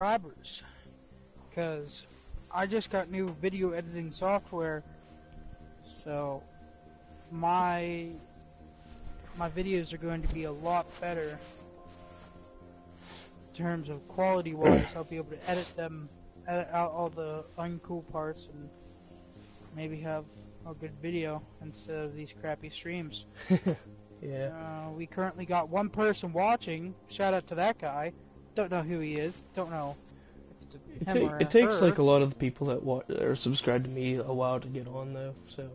subscribers, because I just got new video editing software, so my videos are going to be a lot better in terms of quality wise. I'll be able to edit out all the uncool parts and maybe have a good video instead of these crappy streams. Yeah. We currently got one person watching. Shout out to that guy. Don't know who he is. Don't know if it's him or It takes her. like a lot of the people that are subscribed to me a while to get on though, so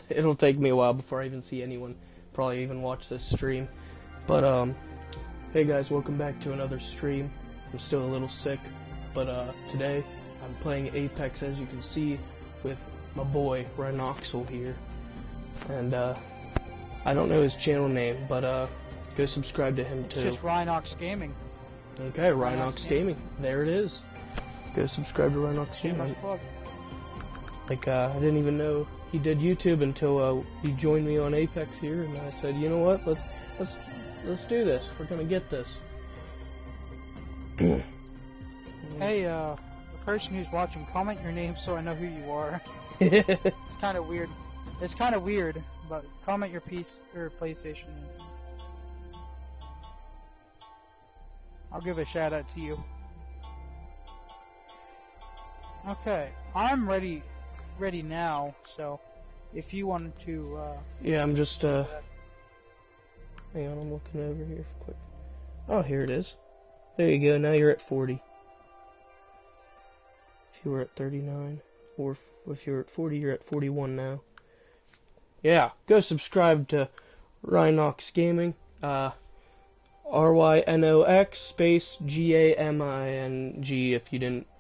it'll take me a while before I even see anyone probably even watch this stream. But hey guys, welcome back to another stream. I'm still a little sick, but today I'm playing Apex, as you can see, with my boy Rhinoxel here, and I don't know his channel name, but go subscribe to him too. It's just Rhinox Gaming. Okay, Rhinox Gaming. There it is. Go subscribe to Rhinox Gaming. Like, I didn't even know he did YouTube until he joined me on Apex here, and I said, you know what, let's do this. We're gonna get this. Hey, the person who's watching, comment your name so I know who you are. It's kind of weird. It's kind of weird, but comment your PlayStation. I'll give a shout out to you. Okay, I'm ready now. So, if you wanted to. Yeah, I'm just. Hang on, I'm looking over here quick. Oh, here it is. There you go. Now you're at 40. If you were at 39, or if you were at 40, you're at 41 now. Yeah, go subscribe to Rhinox Gaming. RYNOX space GAMING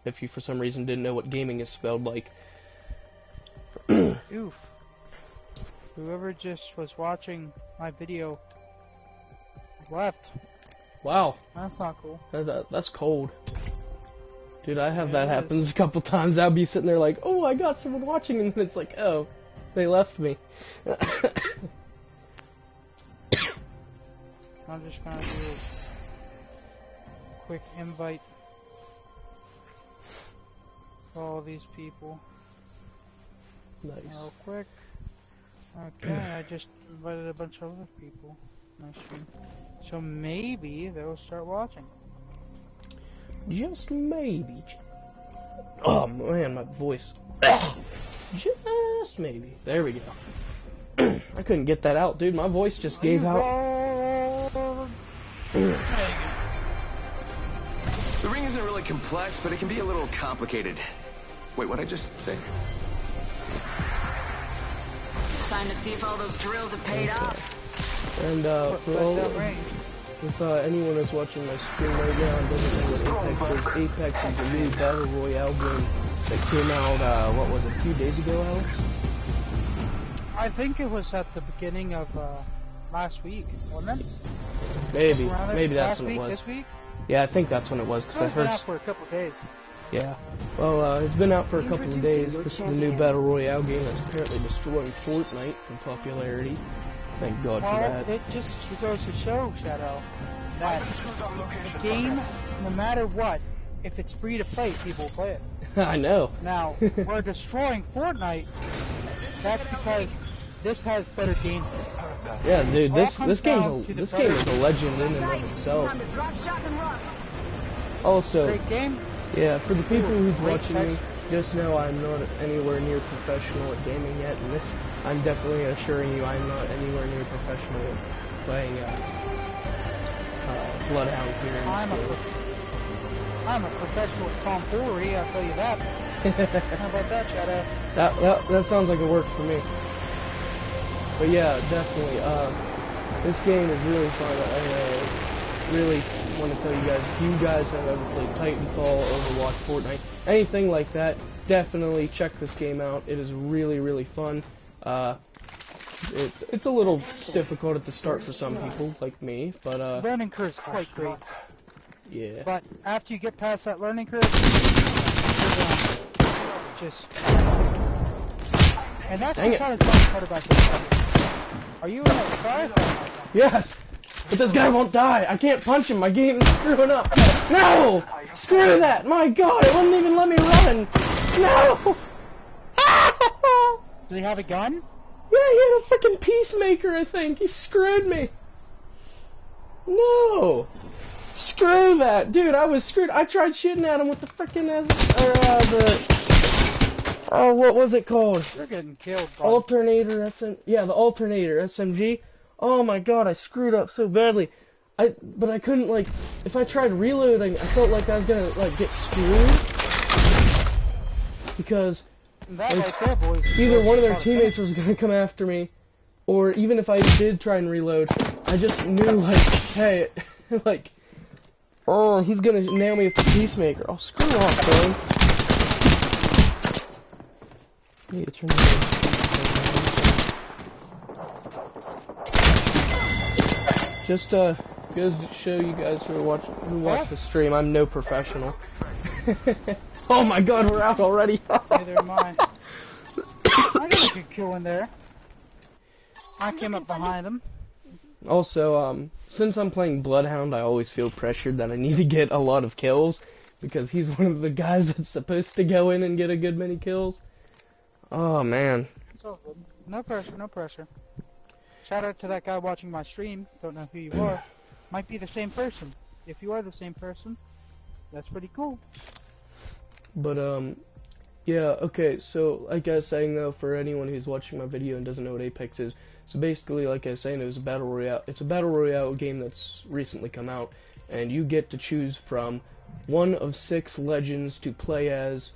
if you for some reason didn't know what gaming is spelled like. Oof. Whoever just was watching my video left. Wow. That's not cool. That's cold. Dude, I have that happen a couple times. I'll be sitting there like, oh, I got someone watching, and then it's like, oh, they left me. I'm just gonna do a quick invite for all these people. Nice. Real quick. Okay, I just invited a bunch of other people. Nice one. So maybe they'll start watching. Just maybe. Oh man, my voice. Just maybe. There we go. I couldn't get that out, dude. My voice just gave out. The ring isn't really complex, but it can be a little complicated. Wait, what'd I just say? Time to see if all those drills have paid off. And for all if anyone is watching my stream right now and doesn't know what Apex is, Apex is a new battle royale game that came out what was it, a few days ago, Alex? I think it was at the beginning of last week, wasn't it? Maybe that's when it was. This week? Yeah, I think that's when it was. It's been out for a couple of days. Yeah. Well, it's been out for a couple of days. This is the new battle royale game that's apparently destroying Fortnite in popularity. Thank God for that. It just goes to show, Shadow, that the game, no matter what, if it's free to play, people will play it. I know. Now, we're destroying Fortnite. That's because this has better gameplay. Yeah, dude, this game is a legend in and of itself. Also, great game. Yeah, for the people who's watching me, just know I'm not anywhere near professional at gaming yet, and this, I'm definitely assuring you I'm not anywhere near professional at playing Bloodhound here in I'm a professional tomfoolery, I'll tell you that. How about that, Shadow? That sounds like it works for me. But yeah, definitely, this game is really fun. I really want to tell you guys, if you guys have ever played Titanfall, Overwatch, Fortnite, anything like that, definitely check this game out. It is really, really fun. It's a little difficult at the start for some people, like me, but learning curve is quite great. Yeah. But after you get past that learning curve, just... And that's the satisfying part about this. Are you in a firefight? Yes! But this guy won't die. I can't punch him. My game is screwing up. No! Screw that! My god, it wouldn't even let me run! No! Does he have a gun? Yeah, he had a freaking peacemaker, I think. He screwed me. No! Screw that! Dude, I was screwed. I tried shooting at him with the freaking, what was it called? You're getting killed, bud. Alternator, yeah, the alternator, SMG. Oh my god, I screwed up so badly. But I couldn't, like, if I tried reloading, I felt like I was gonna, like, get screwed. Because, That like, right there, boys. either one of their teammates was gonna come after me, or even if I did try and reload, I just knew, like, hey, like, oh, he's gonna nail me with the peacemaker. Oh, screw off, bro. I need to turn Just goes to show you guys who watch the stream, I'm no professional. Oh my god, we're out already. Neither am I. I got a good kill in there. I came up behind him. Also, since I'm playing Bloodhound, I always feel pressured that I need to get a lot of kills, because he's one of the guys that's supposed to go in and get a good many kills. Oh man. It's all good. No pressure, no pressure. Shout out to that guy watching my stream. Don't know who you are. Might be the same person. If you are the same person, that's pretty cool. But, yeah, okay, so, like I was saying, though, for anyone who's watching my video and doesn't know what Apex is, so basically, like I was saying, it's a battle royale game that's recently come out, and you get to choose from one of 6 legends to play as.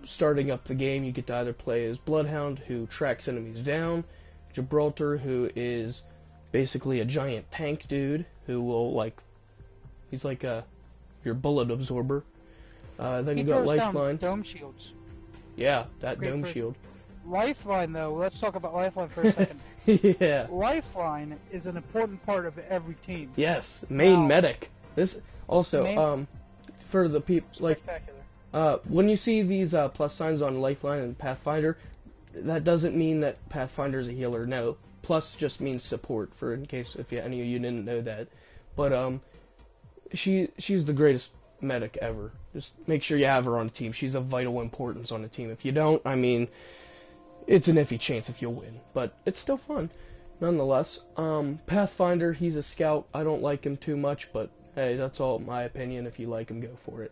Starting up the game, you get to either play as Bloodhound, who tracks enemies down, Gibraltar, who is basically a giant tank dude, who will, like, he's like your bullet absorber. Then you got Lifeline. Dome shields. Yeah, that Great dome person. shield. Lifeline, though, let's talk about Lifeline for a second. Yeah. Lifeline is an important part of every team. Yes, main Wow. medic. This also, for the people, like, when you see these plus signs on Lifeline and Pathfinder, that doesn't mean that Pathfinder's a healer. No, plus just means support. For in case if any of you didn't know that, but she's the greatest medic ever. Just make sure you have her on a team. She's of vital importance on a team. If you don't, I mean, it's an iffy chance if you'll win, but it's still fun, nonetheless. Pathfinder, he's a scout. I don't like him too much, but hey, that's all my opinion. If you like him, go for it.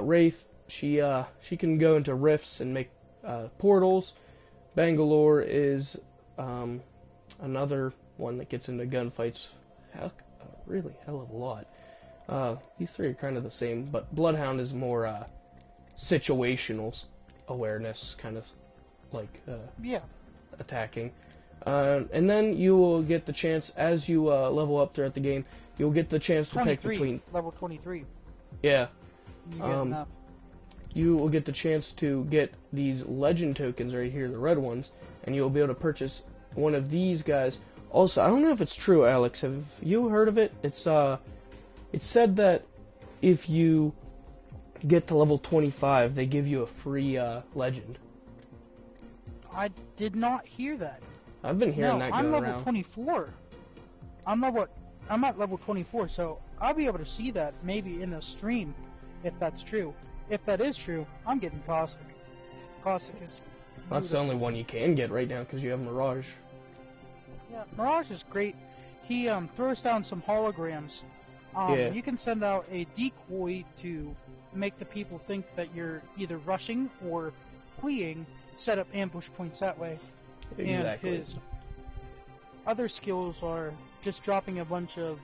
Wraith, she can go into rifts and make portals. Bangalore is another one that gets into gunfights. Really hell of a lot. These 3 are kind of the same, but Bloodhound is more situational awareness, kind of like attacking. And then you will get the chance, as you level up throughout the game, you'll get the chance to pick between... Level 23. Yeah. You get enough. You will get the chance to get these legend tokens right here, the red ones, and you'll be able to purchase one of these guys. Also, I don't know if it's true, Alex. Have you heard of it? It's said that if you get to level 25, they give you a free legend. I did not hear that. I've been hearing that going around. I'm level 24. I'm at level 24, so I'll be able to see that maybe in the stream, if that's true. If that is true, I'm getting Caustic. Caustic is... That's the only one you can get right now, because you have Mirage. Yeah, Mirage is great. He throws down some holograms. You can send out a decoy to make the people think that you're either rushing or fleeing, set up ambush points that way. Exactly. And his other skills are just dropping a bunch of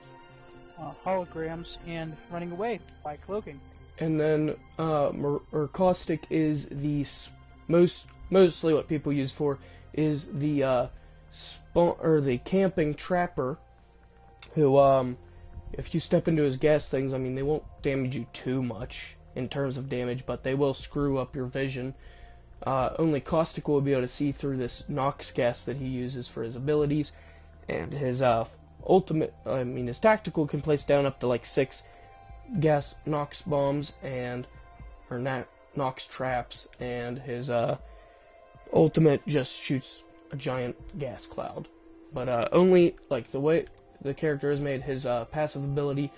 holograms and running away by cloaking. And then Caustic is the mostly what people use for is the the camping trapper, who if you step into his gas things, I mean, they won't damage you too much in terms of damage, but they will screw up your vision. Only Caustic will be able to see through this Nox gas that he uses for his abilities, and his his tactical can place down up to like 6 gas Nox bombs or Nox traps, and his ultimate just shoots a giant gas cloud. But only, like, the way the character is made, his passive ability,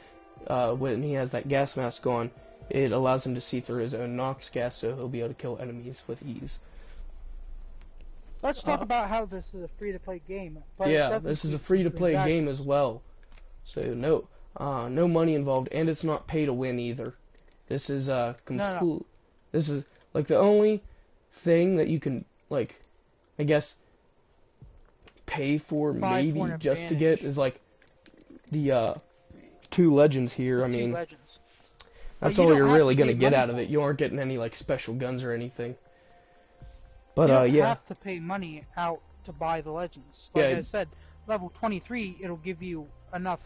when he has that gas mask on, it allows him to see through his own Nox gas, so he'll be able to kill enemies with ease. Let's talk about how this is a free-to-play game. But yeah, this is a free-to-play game as well. So no money involved, and it's not pay to win either. This is No. This is like the only thing that you can, like, I guess, pay for maybe just to get is like the 2 legends here. I mean, that's all you're really gonna get out of it. You aren't getting any like special guns or anything. But you yeah. have to pay money out to buy the legends. Like I said, level 23, it'll give you enough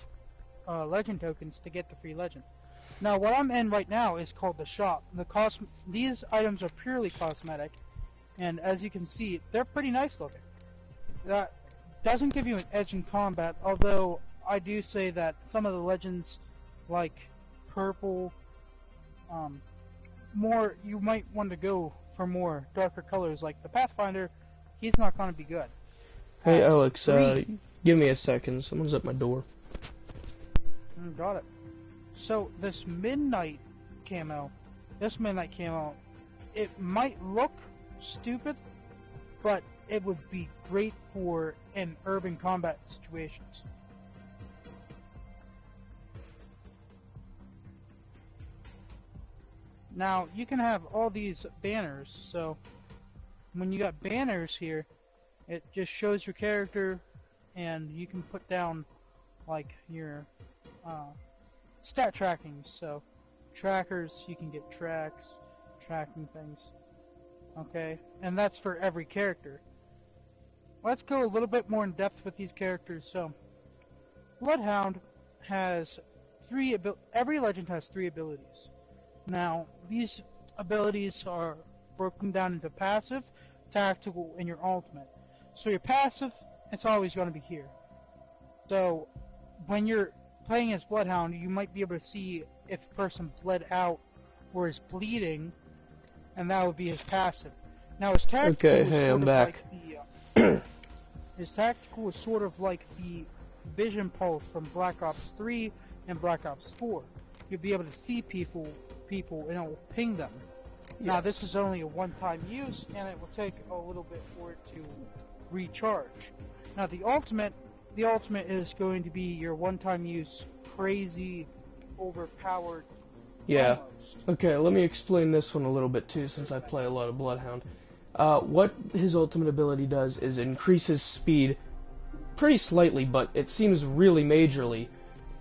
legend tokens to get the free legend. Now, what I'm in right now is called the shop. These items are purely cosmetic, and as you can see, they're pretty nice looking. That doesn't give you an edge in combat, although I do say that some of the legends, like purple, you might want to go for more darker colors, like the Pathfinder. He's not going to be good. Hey Alex, give me a second. Someone's at my door. Got it. So this midnight camo, it might look stupid, but it would be great for in urban combat situations. Now, you can have all these banners, so when you got banners here, it just shows your character, and you can put down, like, your stat tracking. So, trackers, you can get tracking things, okay? And that's for every character. Let's go a little bit more in depth with these characters. So, Bloodhound has every legend has 3 abilities. Now, these abilities are broken down into passive, tactical, and your ultimate. So your passive, it's always going to be here. So, when you're playing as Bloodhound, you might be able to see if a person bled out or is bleeding, and that would be his passive. Now, his tactical is sort of like his tactical is sort of like the vision pulse from Black Ops 3 and Black Ops 4. You'll be able to see people and it will ping them. Yes. Now this is only a one-time use, and it will take a little bit for it to recharge. Now the ultimate is going to be your one-time use, crazy, overpowered. Yeah. Almost. Okay, let me explain this one a little bit too, since I play a lot of Bloodhound. What his ultimate ability does is increases speed pretty slightly, but it seems really majorly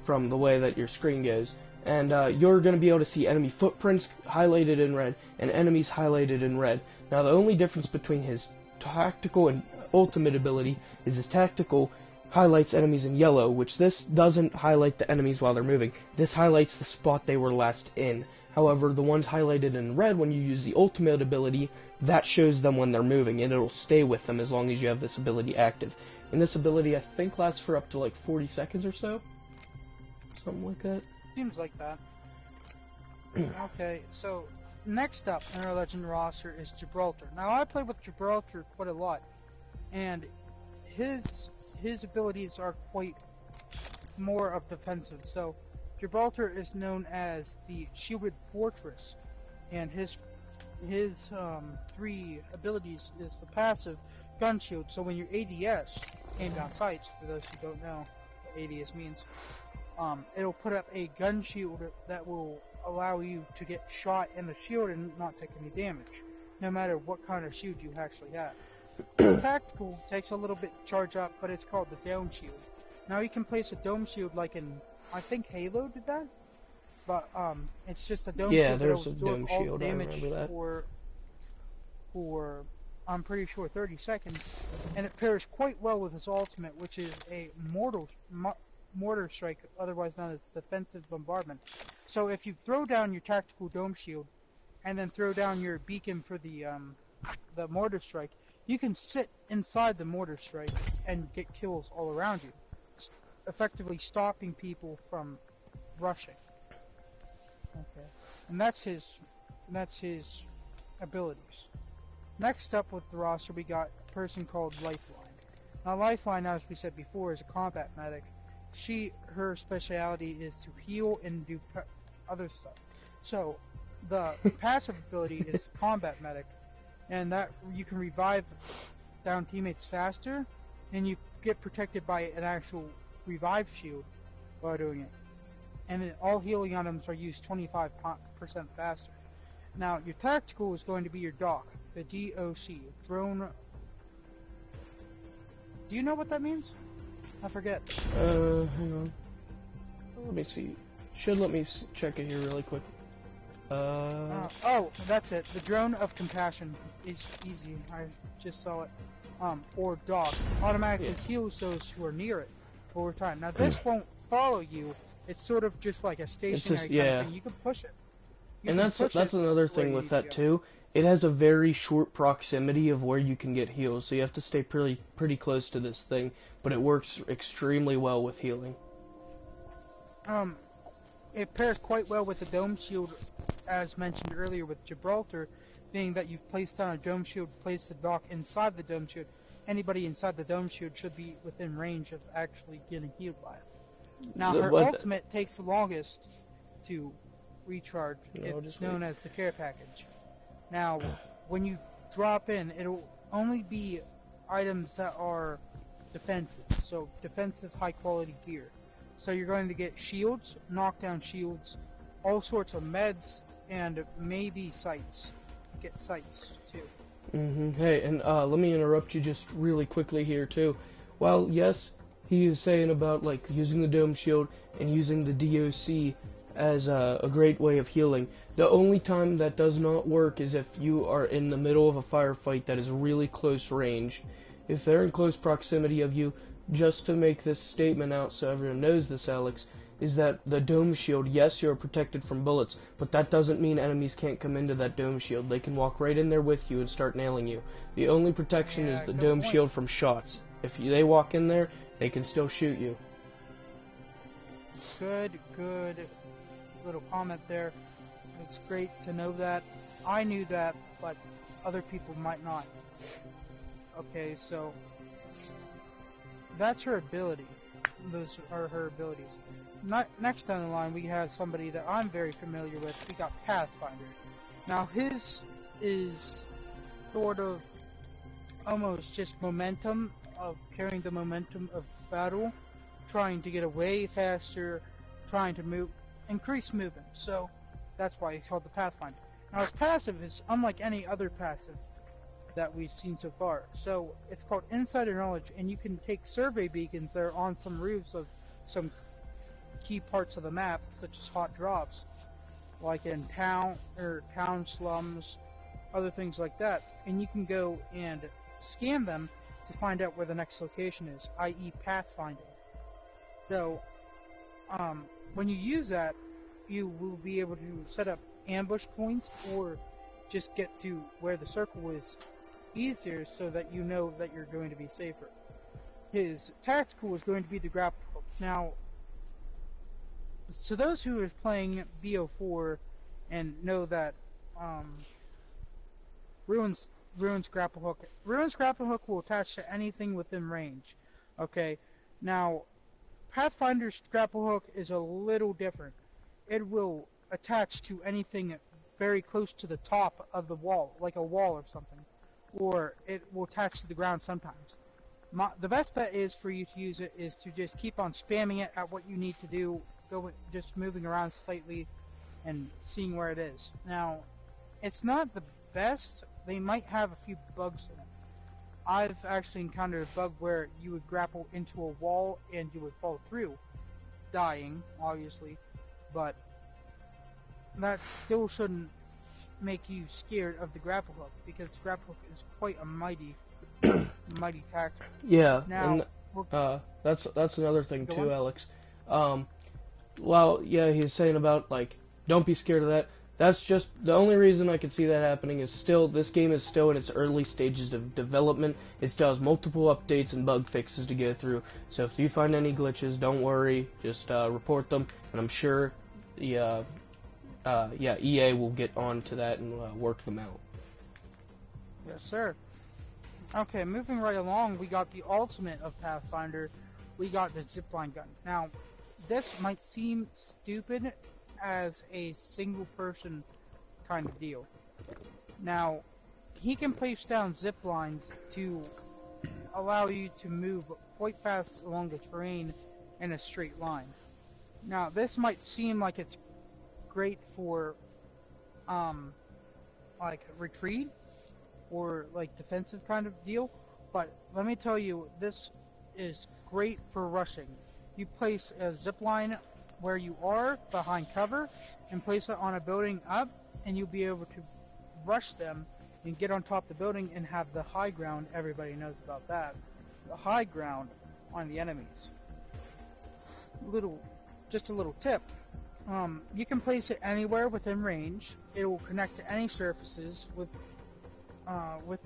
from the way that your screen goes. And you're going to be able to see enemy footprints highlighted in red and enemies highlighted in red. Now the only difference between his tactical and ultimate ability is his tactical highlights enemies in yellow, which this doesn't highlight the enemies while they're moving. This highlights the spot they were last in. However, the ones highlighted in red, when you use the ultimate ability, that shows them when they're moving, and it'll stay with them as long as you have this ability active. And this ability, I think, lasts for up to like 40 seconds or so. Something like that. Seems like that. Okay, so next up in our legend roster is Gibraltar. Now I play with Gibraltar quite a lot, and his abilities are quite more of defensive. So Gibraltar is known as the Shielded Fortress, and his 3 abilities is the passive gun shield. So when your ADS, aim down sights, for those who don't know what ADS means, it'll put up a gun shield that will allow you to get shot in the shield and not take any damage, no matter what kind of shield you actually have. It's tactical, takes a little bit to charge up, but it's called the Dome Shield. Now you can place a Dome Shield like in, I think Halo did that, but it's just a Dome Shield that will absorb all damage for I'm pretty sure 30 seconds, and it pairs quite well with his ultimate, which is a mortar strike, otherwise known as defensive bombardment. So if you throw down your tactical Dome Shield and then throw down your beacon for the mortar strike, you can sit inside the mortar strike and get kills all around you, effectively stopping people from rushing. Okay, and that's his abilities. Next up with the roster, we got a person called Lifeline. Now Lifeline, as we said before, is a combat medic. her speciality is to heal and do other stuff. So the passive ability is combat medic, and that you can revive down teammates faster, and you get protected by an actual revive shield while doing it. And then all healing items are used 25% faster. Now your tactical is going to be your DOC, the DOC, drone. Do you know what that means? I forget. Hang on. Let me see. Should let me check it here really quick. Oh, that's it. The drone of compassion is easy. I just saw it. Or DOC automatically heals those who are near it over time. Now this won't follow you. It's sort of just like a stationary kind of thing. You can push it. And that's another thing with that too. It has a very short proximity of where you can get heals, so you have to stay pretty close to this thing. But it works extremely well with healing. It pairs quite well with the dome shield, as mentioned earlier with Gibraltar, being that you've placed down a dome shield, placed the DOC inside the dome shield. Anybody inside the dome shield should be within range of actually getting healed by it. Now her ultimate takes the longest to recharge. It's known as the care package. Now, when you drop in, it'll only be items that are defensive, so defensive high quality gear. So you're going to get shields, knockdown shields, all sorts of meds, and maybe sights. Get sights too. Hey, and let me interrupt you just really quickly here too. While yes, he is saying about like using the dome shield and using the DOC as a great way of healing. The only time that does not work is if you are in the middle of a firefight that is really close range. If they're in close proximity of you, just to make this statement out so everyone knows this, Alex, is that the dome shield, yes, you're protected from bullets, but that doesn't mean enemies can't come into that dome shield. They can walk right in there with you and start nailing you. The only protection is the dome shield from shots. If they walk in there, they can still shoot you. Good little comment there. It's great to know that. I knew that, but other people might not. Okay, so that's her ability. Those are her abilities. Next down the line, we have somebody that I'm very familiar with. We got Pathfinder. Now his is sort of almost just momentum, of carrying the momentum of battle, trying to get away faster, trying to increase movement. So that's why it's called the Pathfinder. Now his passive is unlike any other passive that we've seen so far. So it's called Insider Knowledge, and you can take survey beacons that are on some roofs of some key parts of the map, such as hot drops, like in town slums, other things like that, and you can go and scan them to find out where the next location is, i.e. pathfinding. So when you use that, you will be able to set up ambush points or just get to where the circle is easier, so that you know that you're going to be safer. His tactical is going to be the grapple hook. Now, so those who are playing BO4 and know that Ruin's grapple hook will attach to anything within range. Okay, now Pathfinder's grapple hook is a little different. It will attach to anything very close to the top of the wall, like a wall or something, or it will attach to the ground sometimes. The best bet is for you to use it is to just keep on spamming it at what you need to do, just moving around slightly and seeing where it is. Now, it's not the best. They might have a few bugs in it. I've actually encountered a bug where you would grapple into a wall and you would fall through, dying, obviously, but that still shouldn't make you scared of the grapple hook, because the grapple hook is quite a mighty tactic. Yeah, now, and that's another thing too, Alex. Well, yeah, he's saying about like, don't be scared of that. That's just the only reason I can see that happening is this game is still in its early stages of development. It still has multiple updates and bug fixes to go through. So if you find any glitches, don't worry, just report them, and I'm sure EA will get on to that and work them out. Yes, sir. Okay, moving right along, we got the ultimate of Pathfinder, we got the zipline gun. Now, this might seem stupid as a single person kind of deal. Now, he can place down zip lines to allow you to move quite fast along the terrain in a straight line. Now, this might seem like it's great for, like retreat or like defensive kind of deal, but let me tell you, this is great for rushing. You place a zip line where you are behind cover and place it on a building up, and you'll be able to rush them and get on top of the building and have the high ground. Everybody knows about that. The high ground on the enemies. Just a little tip. You can place it anywhere within range. It will connect to any surfaces with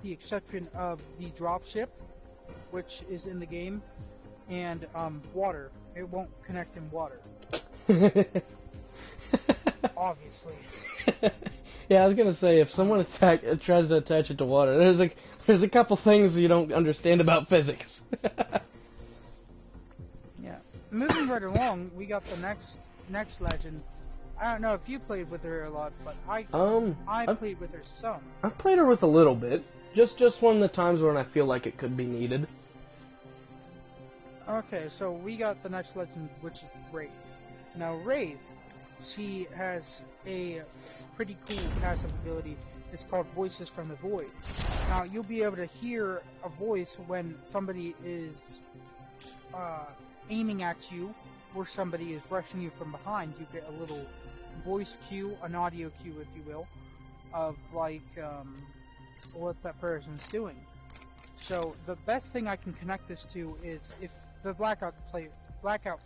the exception of the dropship, which is in the game, and water. It won't connect in water. Obviously. Yeah, I was gonna say, if someone tries to attach it to water, there's a couple things you don't understand about physics. Yeah. Moving right along, we got the next legend. I don't know if you played with her a lot, but I played with her some. I've played her with a little bit. Just one of the times when I feel like it could be needed. Okay, so we got the next legend, which is Wraith. Now, Wraith, she has a pretty cool passive ability. It's called Voices from the Void. Now, you'll be able to hear a voice when somebody is aiming at you, or somebody is rushing you from behind. You get a little voice cue, an audio cue, if you will, of like what that person's doing. So the best thing I can connect this to is if the blackout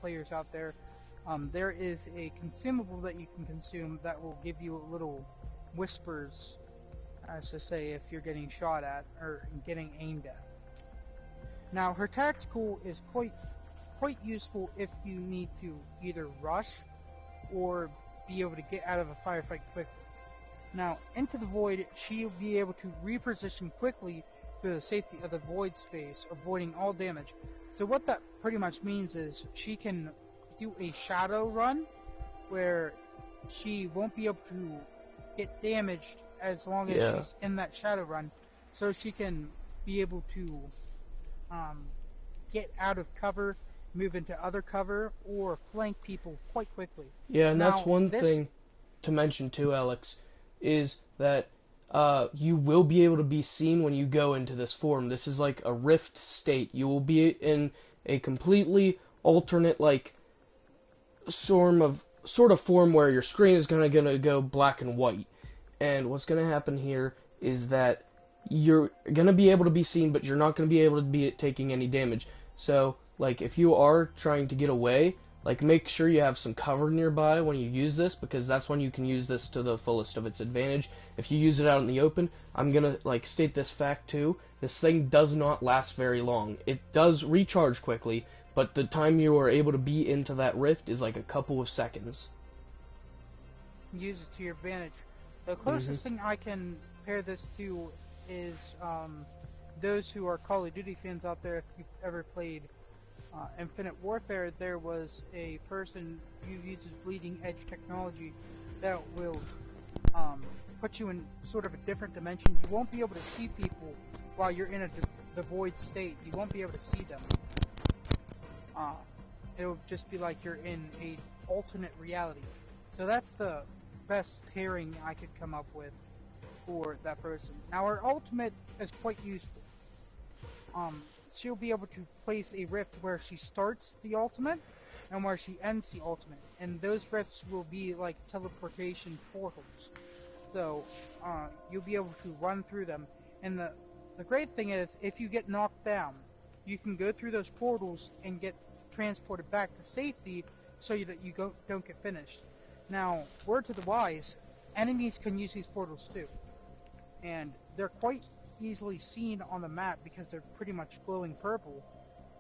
players out there, there is a consumable that you can consume that will give you little whispers, as to say if you're getting shot at or getting aimed at. Now, her tactical is quite useful if you need to either rush or be able to get out of a firefight quickly. Now, into the void, she'll be able to reposition quickly to the safety of the void space, avoiding all damage. So what that pretty much means is she can do a shadow run where she won't be able to get damaged as long as she's in that shadow run, so she can be able to get out of cover, move into other cover, or flank people quite quickly. Yeah, and that's one thing to mention too, Alex, is that you will be able to be seen when you go into this form. This is like a rift state. You will be in a completely alternate, like, sort of form where your screen is gonna go black and white. And what's gonna happen here is that you're gonna be able to be seen, but you're not gonna be able to be taking any damage. So, like, if you are trying to get away, like, make sure you have some cover nearby when you use this, because that's when you can use this to the fullest of its advantage. If you use it out in the open, I'm gonna, like, state this fact too, this thing does not last very long. It does recharge quickly, but the time you are able to be into that rift is like a couple of seconds. Use it to your advantage. The closest thing I can pair this to is those who are Call of Duty fans out there. If you've ever played Infinite Warfare, there was a person who uses bleeding edge technology that will put you in sort of a different dimension. You won't be able to see people while you're in the void state. You won't be able to see them. It'll just be like you're in a alternate reality. So that's the best pairing I could come up with for that person. Now, her ultimate is quite useful. She'll be able to place a rift where she starts the ultimate and where she ends the ultimate, and those rifts will be like teleportation portals. So you'll be able to run through them, and the great thing is, if you get knocked down, you can go through those portals and get transported back to safety so that you don't get finished. Now, word to the wise, enemies can use these portals too, and they're quite easily seen on the map because they're pretty much glowing purple,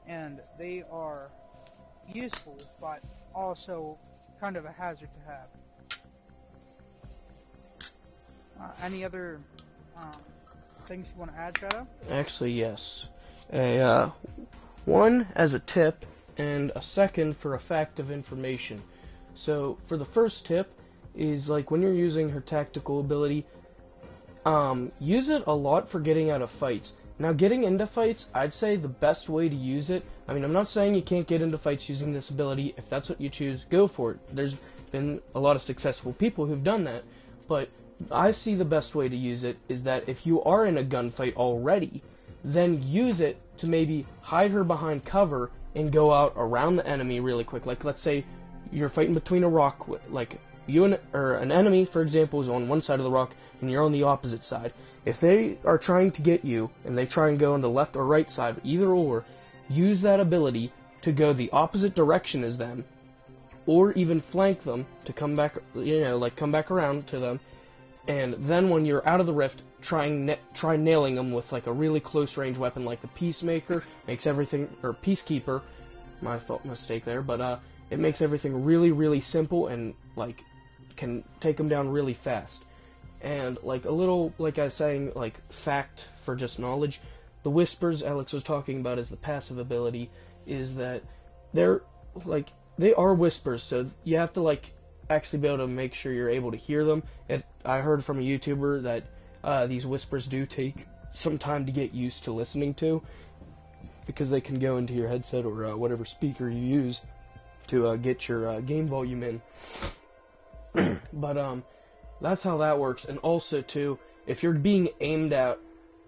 and they are useful, but also kind of a hazard to have. Any other things you want to add, Shadow? Actually, yes. One, as a tip, and a second for a fact of information. So for the first tip is like when you're using her tactical ability, use it a lot for getting out of fights. Now getting into fights, I'd say the best way to use it, I mean I'm not saying you can't get into fights using this ability. If that's what you choose, go for it. There's been a lot of successful people who've done that, but I see the best way to use it is that if you are in a gunfight already, then use it to maybe hide her behind cover and go out around the enemy really quick. Like let's say you're fighting between a rock, like you and an enemy, for example, is on one side of the rock and you're on the opposite side. If they are trying to get you and they try and go on the left or right side, either or, use that ability to go the opposite direction as them, or even flank them to come back, like come back around to them. And then when you're out of the rift, try nailing them with like a really close range weapon like the Peacemaker. Makes everything, or Peacekeeper, my mistake there, but it makes everything really, really simple and like can take them down really fast. And like a little, like I was saying, like fact for just knowledge, the whispers Alex was talking about as the passive ability is that they're like, they are whispers, so you have to like actually be able to make sure you're able to hear them. I heard from a YouTuber that these whispers do take some time to get used to listening to, because they can go into your headset or whatever speaker you use to get your game volume in. But that's how that works. And also too, if you're being aimed at,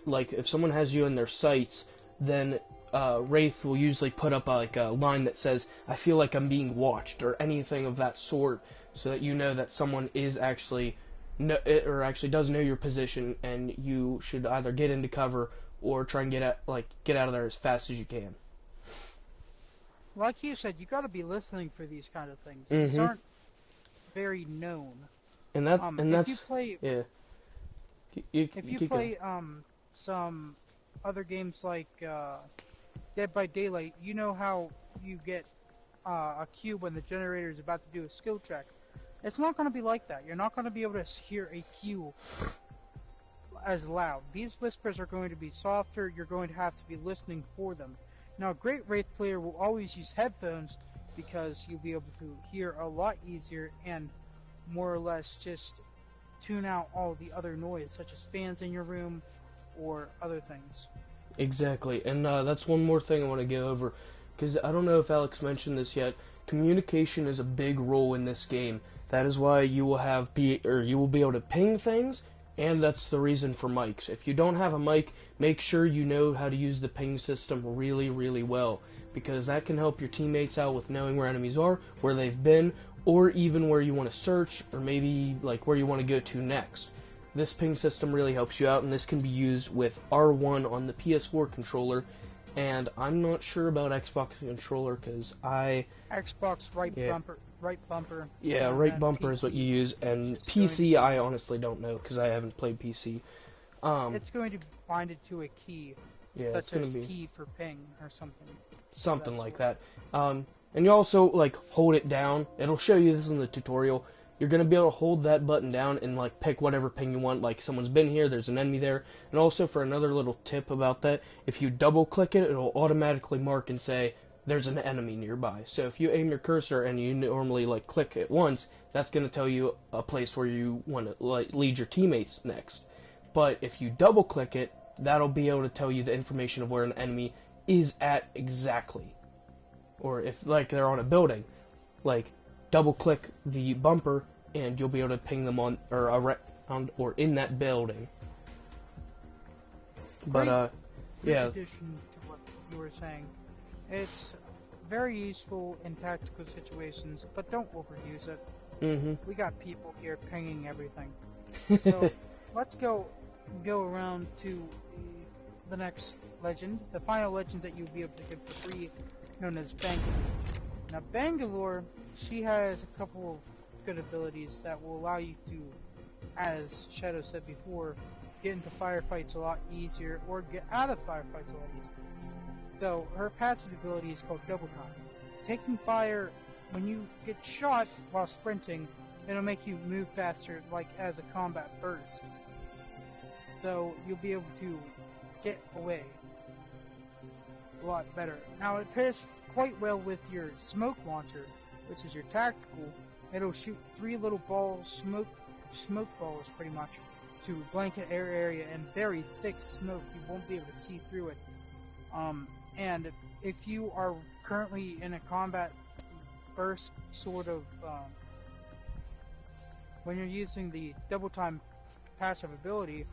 like if someone has you in their sights, then Wraith will usually put up like a line that says, "I feel like I'm being watched," or anything of that sort, so that you know that someone is actually does know your position, and you should either get into cover or try and get out of there as fast as you can. Like you said, you got to be listening for these kind of things. These aren't very known. And that's if you play, yeah. If you play some other games like Dead by Daylight, you know how you get a cue when the generator is about to do a skill check. It's not going to be like that. You're not going to be able to hear a cue as loud. These whispers are going to be softer. You're going to have to be listening for them. Now, a great Wraith player will always use headphones because you'll be able to hear a lot easier and more or less just tune out all the other noise, such as fans in your room or other things. Exactly, and that's one more thing I want to go over, because I don't know if Alex mentioned this yet. Communication is a big role in this game. That is why you will be able to ping things, and that's the reason for mics. If you don't have a mic, make sure you know how to use the ping system really, really well, because that can help your teammates out with knowing where enemies are, where they've been, or even where you want to search, or maybe like where you want to go to next. This ping system really helps you out, and this can be used with R1 on the PS4 controller, and I'm not sure about Xbox controller because Xbox right bumper. Yeah, right bumper PC is what you use, and PC I honestly don't know because I haven't played PC. It's going to bind it to a key, such as key for ping or something. Something like that. And you also like hold it down. It'll show you this in the tutorial. You're going to be able to hold that button down and like pick whatever ping you want, like someone's been here, there's an enemy there. And also for another little tip about that, if you double click it, it'll automatically mark and say there's an enemy nearby. So if you aim your cursor and you normally like click it once, that's going to tell you a place where you want to like lead your teammates next. But if you double click it, that'll be able to tell you the information of where an enemy is at exactly. Or if like they're on a building, like double click the bumper and you'll be able to ping them on or around or in that building. But yeah. In addition to what you were saying, it's very useful in tactical situations, but don't overuse it. We got people here pinging everything. So let's go around to the next legend, the final legend that you'll be able to get for free, known as Bangalore. Now Bangalore, she has a couple of good abilities that will allow you to, as Shadow said before, get into firefights a lot easier or get out of firefights a lot easier. So her passive ability is called Double Time. Taking fire, when you get shot while sprinting, it'll make you move faster, like as a combat burst. So you'll be able to get away a lot better. Now it pairs quite well with your smoke launcher, which is your tactical. It'll shoot 3 little balls, smoke balls pretty much, to blanket area and very thick smoke. You won't be able to see through it. And if you are currently in a combat burst sort of, when you're using the double time passive ability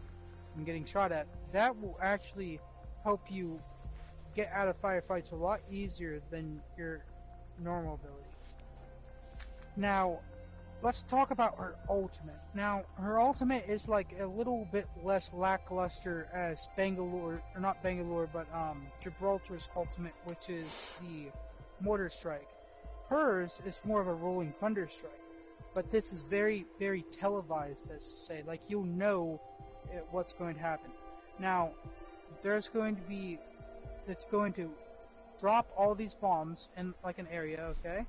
and getting shot at, that will actually help you get out of firefights a lot easier than your normal ability. Now, let's talk about her ultimate. Now, her ultimate is like a little bit less lackluster as Bangalore, or not Bangalore, but Gibraltar's ultimate, which is the Mortar Strike. Hers is more of a Rolling Thunder Strike, but this is very, very televised, as to say. Like, you'll know what's going to happen. Now, there's going to be, it's going to drop all these bombs in like an area, okay?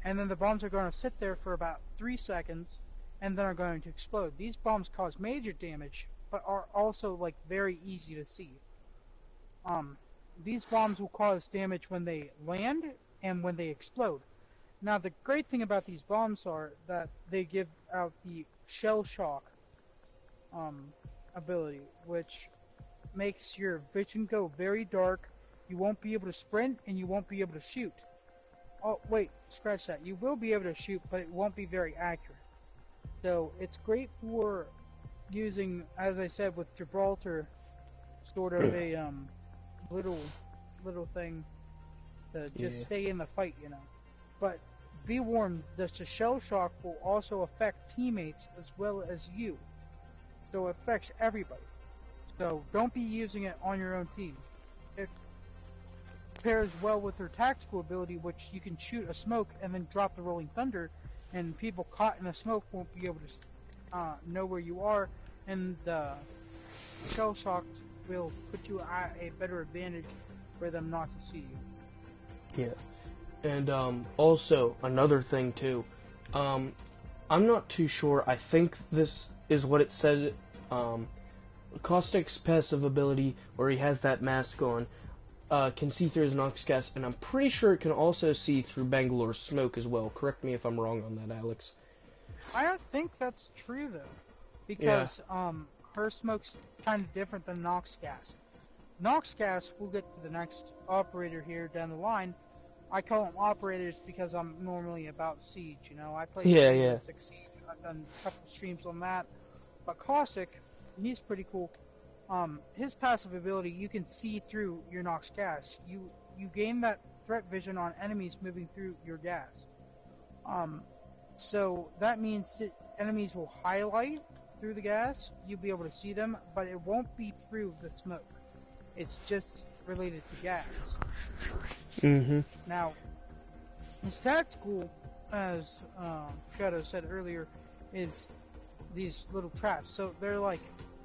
And then the bombs are going to sit there for about 3 seconds, and then are going to explode. These bombs cause major damage, but are also like very easy to see. These bombs will cause damage when they land and when they explode. Now the great thing about these bombs are that they give out the shell shock ability, which makes your vision go very dark. You won't be able to sprint, and you won't be able to shoot. Oh, wait, scratch that. You will be able to shoot, but it won't be very accurate. So, it's great for using, as I said, with Gibraltar, sort of a, little thing to just stay in the fight, you know. But, be warned, the shell shock will also affect teammates as well as you. So, it affects everybody. So, don't be using it on your own team. It pairs well with her tactical ability, which you can shoot a smoke and then drop the Rolling Thunder, and people caught in the smoke won't be able to know where you are, and the shell shock will put you at a better advantage for them not to see you. Yeah, and also another thing too, I'm not too sure. I think this is what it said. Caustic's passive ability, where he has that mask on, can see through his Nox gas, and I'm pretty sure it can also see through Bangalore's smoke as well. Correct me if I'm wrong on that, Alex. I don't think that's true though, because her smoke's kind of different than Nox gas. Nox gas, we'll get to the next operator here down the line. I call them operators because I'm normally about Siege, you know. I play Siege. I've done a couple streams on that. But Caustic, he's pretty cool. His passive ability, you can see through your Nox gas. You gain that threat vision on enemies moving through your gas. So that means that enemies will highlight through the gas. You'll be able to see them, but it won't be through the smoke. It's just related to gas. Now, his tactical, as Shadow said earlier, is these little traps. So they're like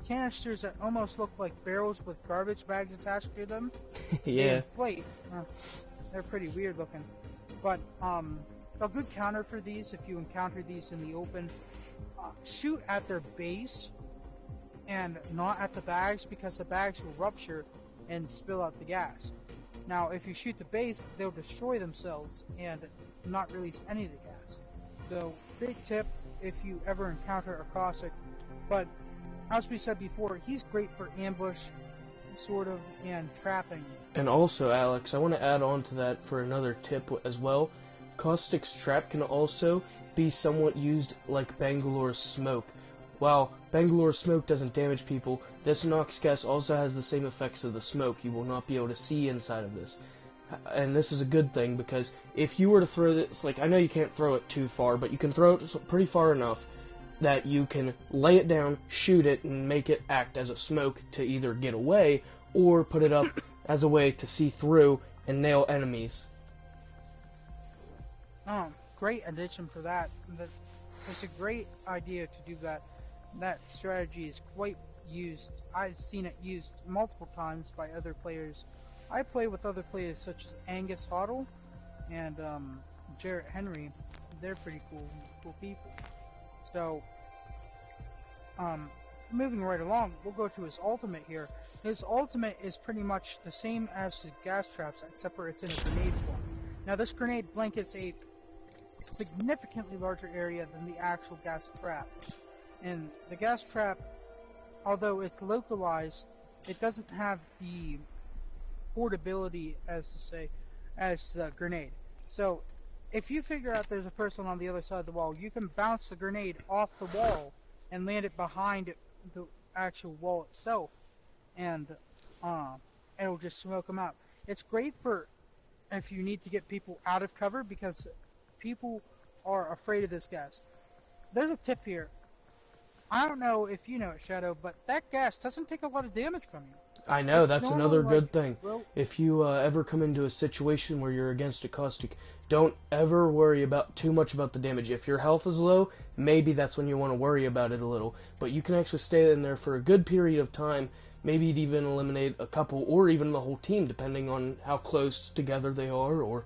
canisters that almost look like barrels with garbage bags attached to them. Yeah. They inflate. They're pretty weird looking. But a good counter for these, if you encounter these in the open, shoot at their base and not at the bags, because the bags will rupture and spill out the gas. Now, if you shoot the base, they'll destroy themselves and not release any of the gas. So, big tip if you ever encounter a Caustic. But as we said before, he's great for ambush, sort of, and trapping. And also, Alex, I want to add on to that for another tip as well. Caustic's trap can also be somewhat used like Bangalore's smoke. While Bangalore's smoke doesn't damage people, this Nox gas also has the same effects of the smoke. You will not be able to see inside of this. And this is a good thing, because if you were to throw this, like, I know you can't throw it too far, but you can throw it pretty far enough that you can lay it down, shoot it, and make it act as a smoke to either get away, or put it up as a way to see through and nail enemies. Great addition for that. It's a great idea to do that. That strategy is quite used. I've seen it used multiple times by other players. I play with other players such as Angus Hoddle and Jarrett Henry. They're pretty cool people. So, moving right along, we'll go to his ultimate here. His ultimate is pretty much the same as his gas traps, except for it's in a grenade form. Now this grenade blankets a significantly larger area than the actual gas trap. And the gas trap, although it's localized, it doesn't have the portability, as the grenade. So, if you figure out there's a person on the other side of the wall, you can bounce the grenade off the wall and land it behind the actual wall itself, and it'll just smoke them out. It's great for if you need to get people out of cover, because people are afraid of this gas. There's a tip here. I don't know if you know it, Shadow, but that gas doesn't take a lot of damage from you. I know, It's that's normally another good like, thing. well, If you ever come into a situation where you're against a caustic, don't ever worry about too much about the damage. If your health is low, maybe that's when you want to worry about it a little. But you can actually stay in there for a good period of time, maybe even eliminate a couple or even the whole team, depending on how close together they are or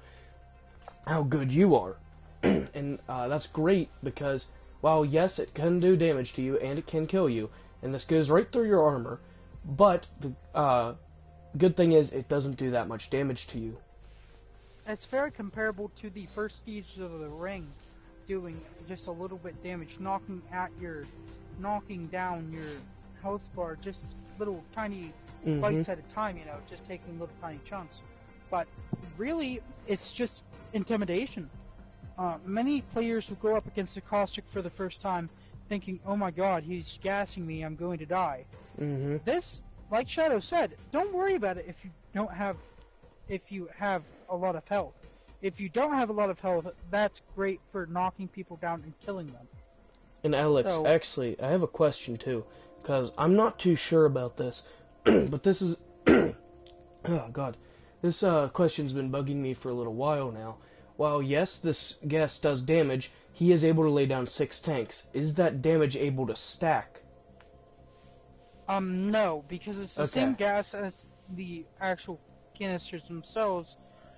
how good you are. And that's great because, while yes, it can do damage to you and it can kill you, and this goes right through your armor, but the good thing is it doesn't do that much damage to you. it's very comparable to the first stages of the ring, doing just a little bit damage, knocking down your health bar, just little tiny bites at a time, just taking little tiny chunks. But really, it's just intimidation. Many players will go up against a caustic for the first time thinking, oh my god, he's gassing me, I'm going to die. This, like Shadow said, don't worry about it if you have a lot of health. If you don't have a lot of health, that's great for knocking people down and killing them. And Alex, actually, I have a question too, because I'm not too sure about this, but this is, oh god, this question's been bugging me for a little while now. While yes, this gas does damage, he is able to lay down 6 tanks. Is that damage able to stack? No, because it's the same gas as the actual canisters themselves.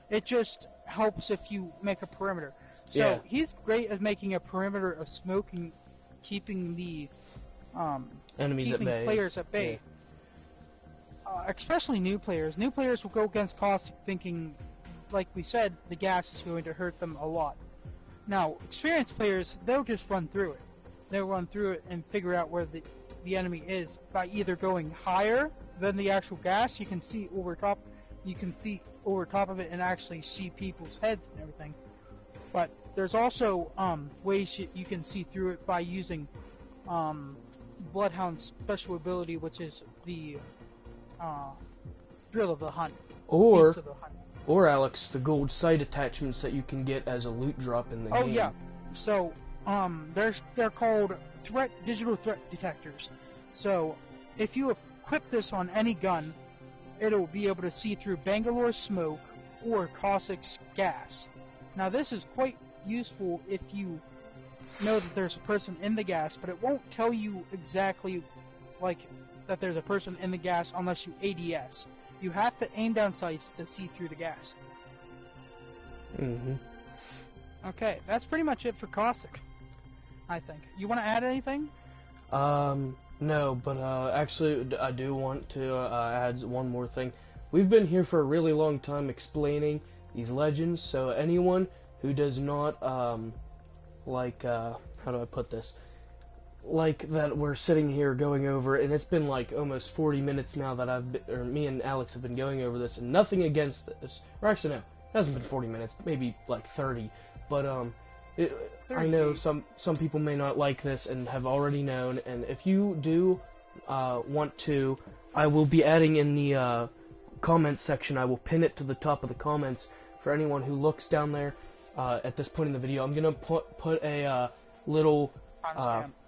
It just helps if you make a perimeter. So he's great at making a perimeter of smoke and keeping the enemies at bay. Players at bay. Yeah. Especially new players. New players will go against caustic thinking, like we said, the gas is going to hurt them a lot. Now, experienced players, they'll just run through it. They'll run through it and figure out where the enemy is by either going higher than the actual gas. You can see over top. You can see over top of it and actually see people's heads and everything. But there's also ways you can see through it by using Bloodhound's special ability, which is the Thrill of the Hunt. Or Beast of the Hunt. Or, Alex, the gold sight attachments that you can get as a loot drop in the game. Oh, yeah. So, they're called digital threat detectors. So, if you equip this on any gun, it'll be able to see through Bangalore smoke or caustic's gas. Now, this is quite useful if you know that there's a person in the gas, but it won't tell you exactly, that there's a person in the gas unless you ADS. You have to aim down sights to see through the gas. Okay, that's pretty much it for caustic, I think. You want to add anything? No, but actually I do want to add one more thing. We've been here for a really long time explaining these legends, so anyone who does not, how do I put this? Like that we're sitting here going over, and it's been like almost 40 minutes now that me and Alex have been going over this, and nothing against this. Or actually, no, it hasn't been 40 minutes, maybe like 30. But I know some people may not like this and have already known, and if you do want to, I will be adding in the comments section. I will pin it to the top of the comments for anyone who looks down there at this point in the video. I'm gonna put a little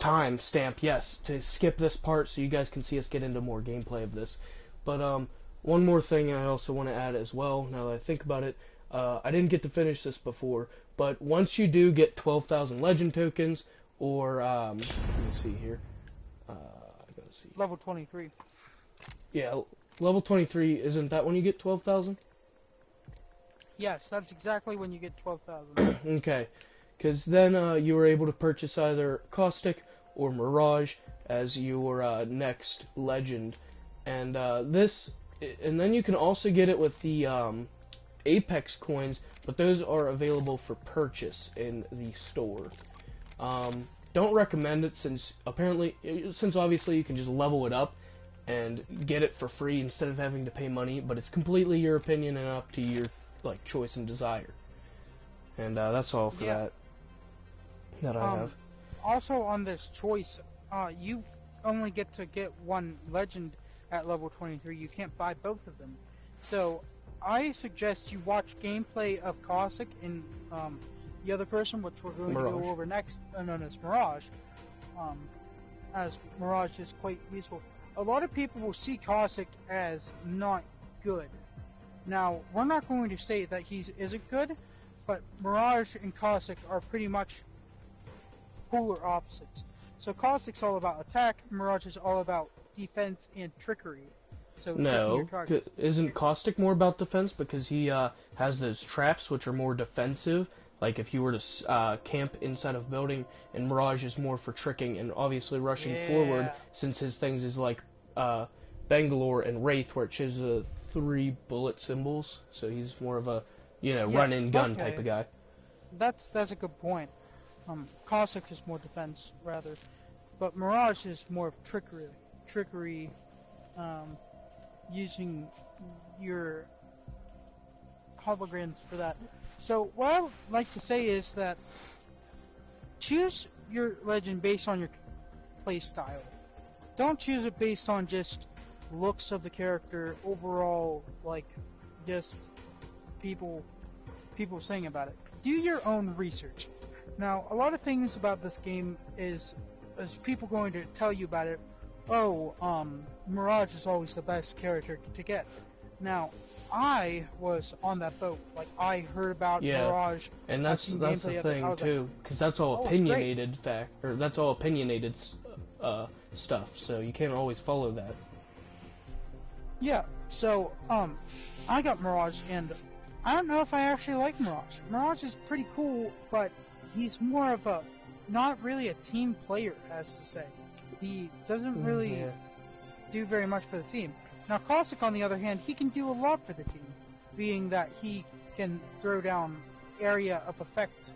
time stamp, yes, to skip this part so you guys can see us get into more gameplay of this. But one more thing I also want to add as well, now that I think about it, I didn't get to finish this before, but once you do get 12,000 legend tokens, or let me see here, I gotta see. Level 23. Yeah, level 23, isn't that when you get 12,000? Yes, that's exactly when you get 12,000. Okay. Because then you were able to purchase either Caustic or Mirage as your next legend, and then you can also get it with the Apex coins, but those are available for purchase in the store. Don't recommend it since obviously you can just level it up and get it for free instead of having to pay money, but it's completely your opinion and up to your choice and desire. And that's all for that I have. Also on this choice, you only get to get one legend at level 23. You can't buy both of them. So I suggest you watch gameplay of CAUSTIC and the other person, which we're going to go over next, known as Mirage. As Mirage is quite useful. A lot of people will see CAUSTIC as not good. Now, we're not going to say that he isn't good, but Mirage and CAUSTIC are pretty much polar opposites. So CAUSTIC's all about attack, Mirage is all about defense and trickery. So no, isn't CAUSTIC more about defense because he has those traps which are more defensive, like if you were to camp inside of a building, and Mirage is more for tricking and obviously rushing forward, since his things is like Bangalore and Wraith, where it shows the 3 bullet symbols, so he's more of a run and gun type of guy. That's a good point. CAUSTIC is more defense rather, but Mirage is more of trickery, using your holograms for that. So what I would like to say is that choose your legend based on your play style. Don't choose it based on just looks of the character, overall, just people saying about it. Do your own research. Now, a lot of things about this game is people going to tell you about it. Oh, Mirage is always the best character to get. Now, I was on that boat. I heard about Mirage. And that's the thing too, because that's all opinionated that's all opinionated stuff. So you can't always follow that. Yeah. So I got Mirage, and I don't know if I actually like Mirage. Mirage is pretty cool, but he's more of a not really a team player, as to say. He doesn't really do very much for the team. Now, CAUSTIC, on the other hand, he can do a lot for the team, being that he can throw down area of effect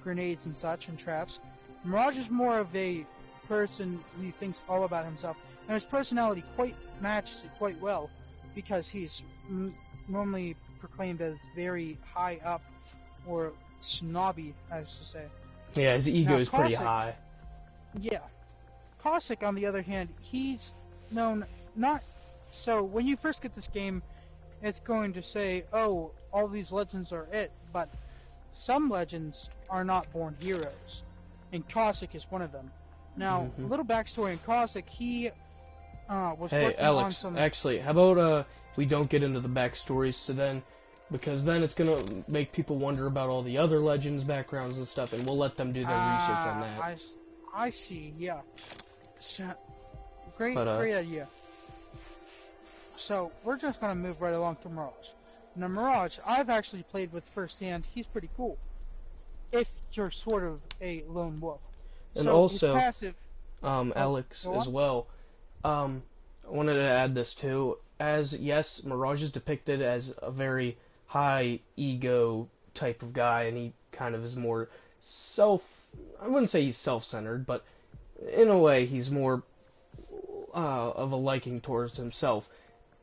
grenades and such, and traps. Mirage is more of a person who thinks all about himself, and his personality matches it quite well, because he's normally proclaimed as very high up, or snobby, as to say. Yeah, his ego is pretty high. Yeah. CAUSTIC, on the other hand, he's known not... So, when you first get this game, it's going to say, oh, all these legends are it, but some legends are not born heroes, and CAUSTIC is one of them. Now, a little backstory on CAUSTIC, he was working on some... actually, how about if we don't get into the backstories, because then it's gonna make people wonder about all the other legends, backgrounds, and stuff, and we'll let them do their research on that. I see, yeah. So, great idea. So, we're just gonna move right along to Mirage. Now, Mirage, I've actually played with firsthand. He's pretty cool, if you're sort of a lone wolf. And so also, he's passive. Alex, as well, I wanted to add this too. Yes, Mirage is depicted as a very high ego type of guy, and he kind of is more I wouldn't say he's self-centered, but in a way he's more of a liking towards himself.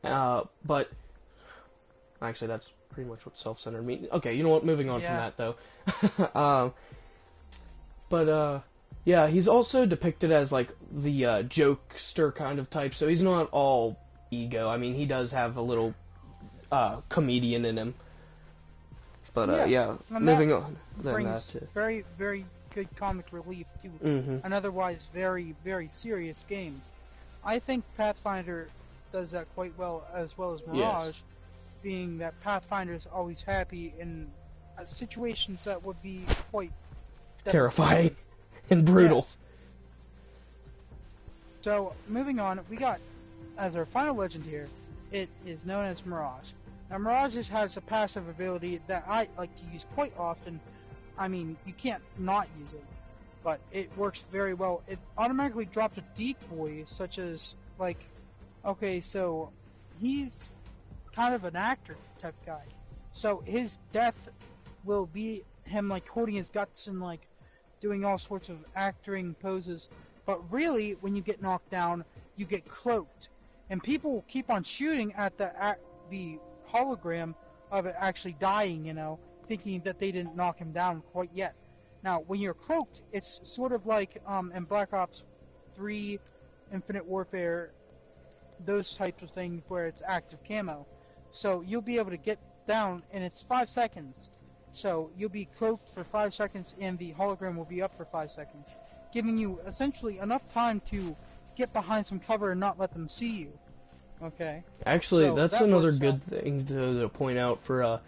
But actually, that's pretty much what self-centered means. Okay, you know what? Moving on from that though. Yeah, he's also depicted as the jokester kind of type, so he's not all ego. I mean, he does have a little comedian in him. But moving on. Brings very, very good comic relief to an otherwise very, very serious game. I think Pathfinder does that quite well as Mirage, being that Pathfinder is always happy in situations that would be quite terrifying and brutal. Yes. So, moving on, we got, as our final legend here, it is known as Mirage. Now, Mirage just has a passive ability that I like to use quite often. I mean, you can't not use it, but it works very well. It automatically drops a decoy, such as, okay, so he's kind of an actor type guy. So his death will be him like holding his guts and like doing all sorts of acting poses. But really, when you get knocked down, you get cloaked, and people will keep on shooting at the hologram of it actually dying, you know, thinking that they didn't knock him down quite yet. Now, when you're cloaked, it's sort of like in Black Ops 3, Infinite Warfare, those types of things where it's active camo. So you'll be able to get down, and it's 5 seconds. So you'll be cloaked for 5 seconds, and the hologram will be up for 5 seconds, giving you essentially enough time to get behind some cover and not let them see you. Okay? Actually, So that's that another works good out. thing to point out for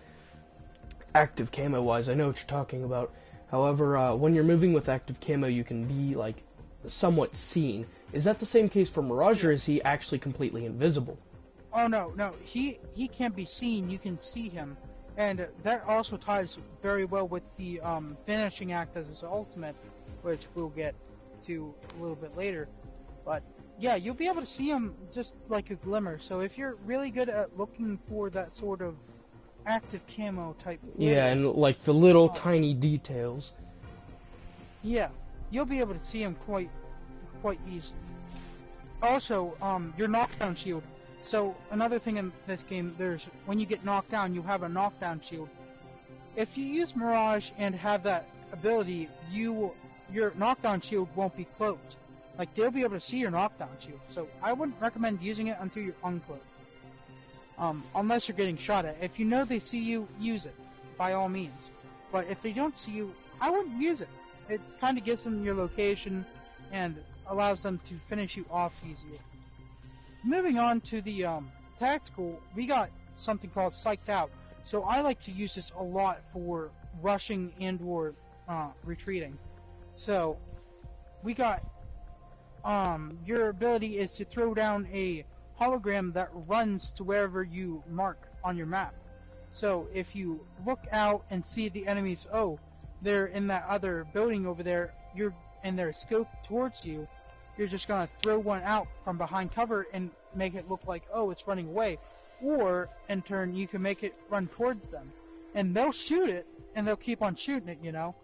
active camo wise. I know what you're talking about. However, when you're moving with active camo, you can be like somewhat seen. Is that the same case for Mirage, or is he actually completely invisible? Oh no, he can't be seen. You can see him, and that also ties very well with the finishing act as his ultimate, which we'll get to a little bit later. But yeah, you'll be able to see him just like a glimmer. So if you're really good at looking for that sort of active camo type, Yeah, and like the little tiny details. yeah, you'll be able to see him quite easily. Also, your knockdown shield. So another thing in this game, there's when you get knocked down, you have a knockdown shield. If you use Mirage and have that ability, your knockdown shield won't be cloaked. Like they'll be able to see your knockdown shield. So I wouldn't recommend using it until you're uncloaked. Unless you're getting shot at. If you know they see you, use it by all means. But if they don't see you, I wouldn't use it. It kind of gives them your location and allows them to finish you off easier. Moving on to the tactical, we got something called Psyched Out. So I like to use this a lot for rushing and or retreating. So we got your ability is to throw down a hologram that runs to wherever you mark on your map. So if you look out and see the enemies, oh, they're in that other building over there, and they're scoped towards you, you're just gonna throw one out from behind cover and make it look like, oh, it's running away. Or, in turn, you can make it run towards them. And they'll shoot it, and they'll keep on shooting it, you know?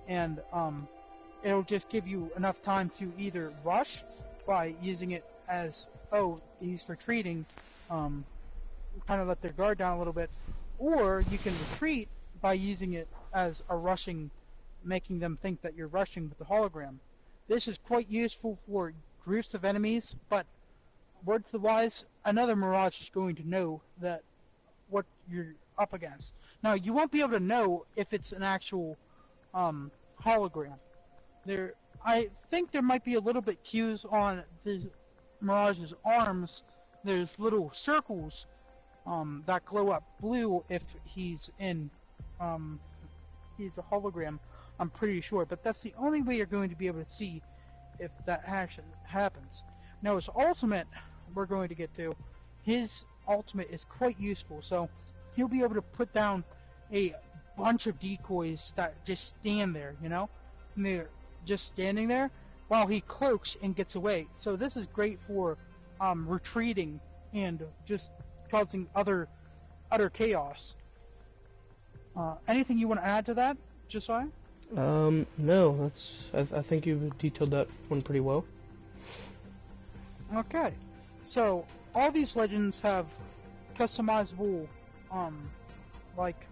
And, it'll just give you enough time to either rush by using it as, oh, he's retreating, kind of let their guard down a little bit, or you can retreat by using it as a rushing, making them think that you're rushing with the hologram. This is quite useful for groups of enemies, but word to the wise, another Mirage is going to know that what you're up against. Now, you won't be able to know if it's an actual hologram. I think there might be a little bit cues on the Mirage's arms. There's little circles that glow up blue if he's in he's a hologram. I'm pretty sure, but that's the only way you're going to be able to see if that happens. Now his ultimate, we're going to get to, his ultimate is quite useful. So he'll be able to put down a bunch of decoys that just stand there, you know? And they're just standing there while he cloaks and gets away. So this is great for retreating and just causing utter chaos. Anything you want to add to that, Josiah? No, I think you've detailed that one pretty well. Okay, so all these legends have customizable, like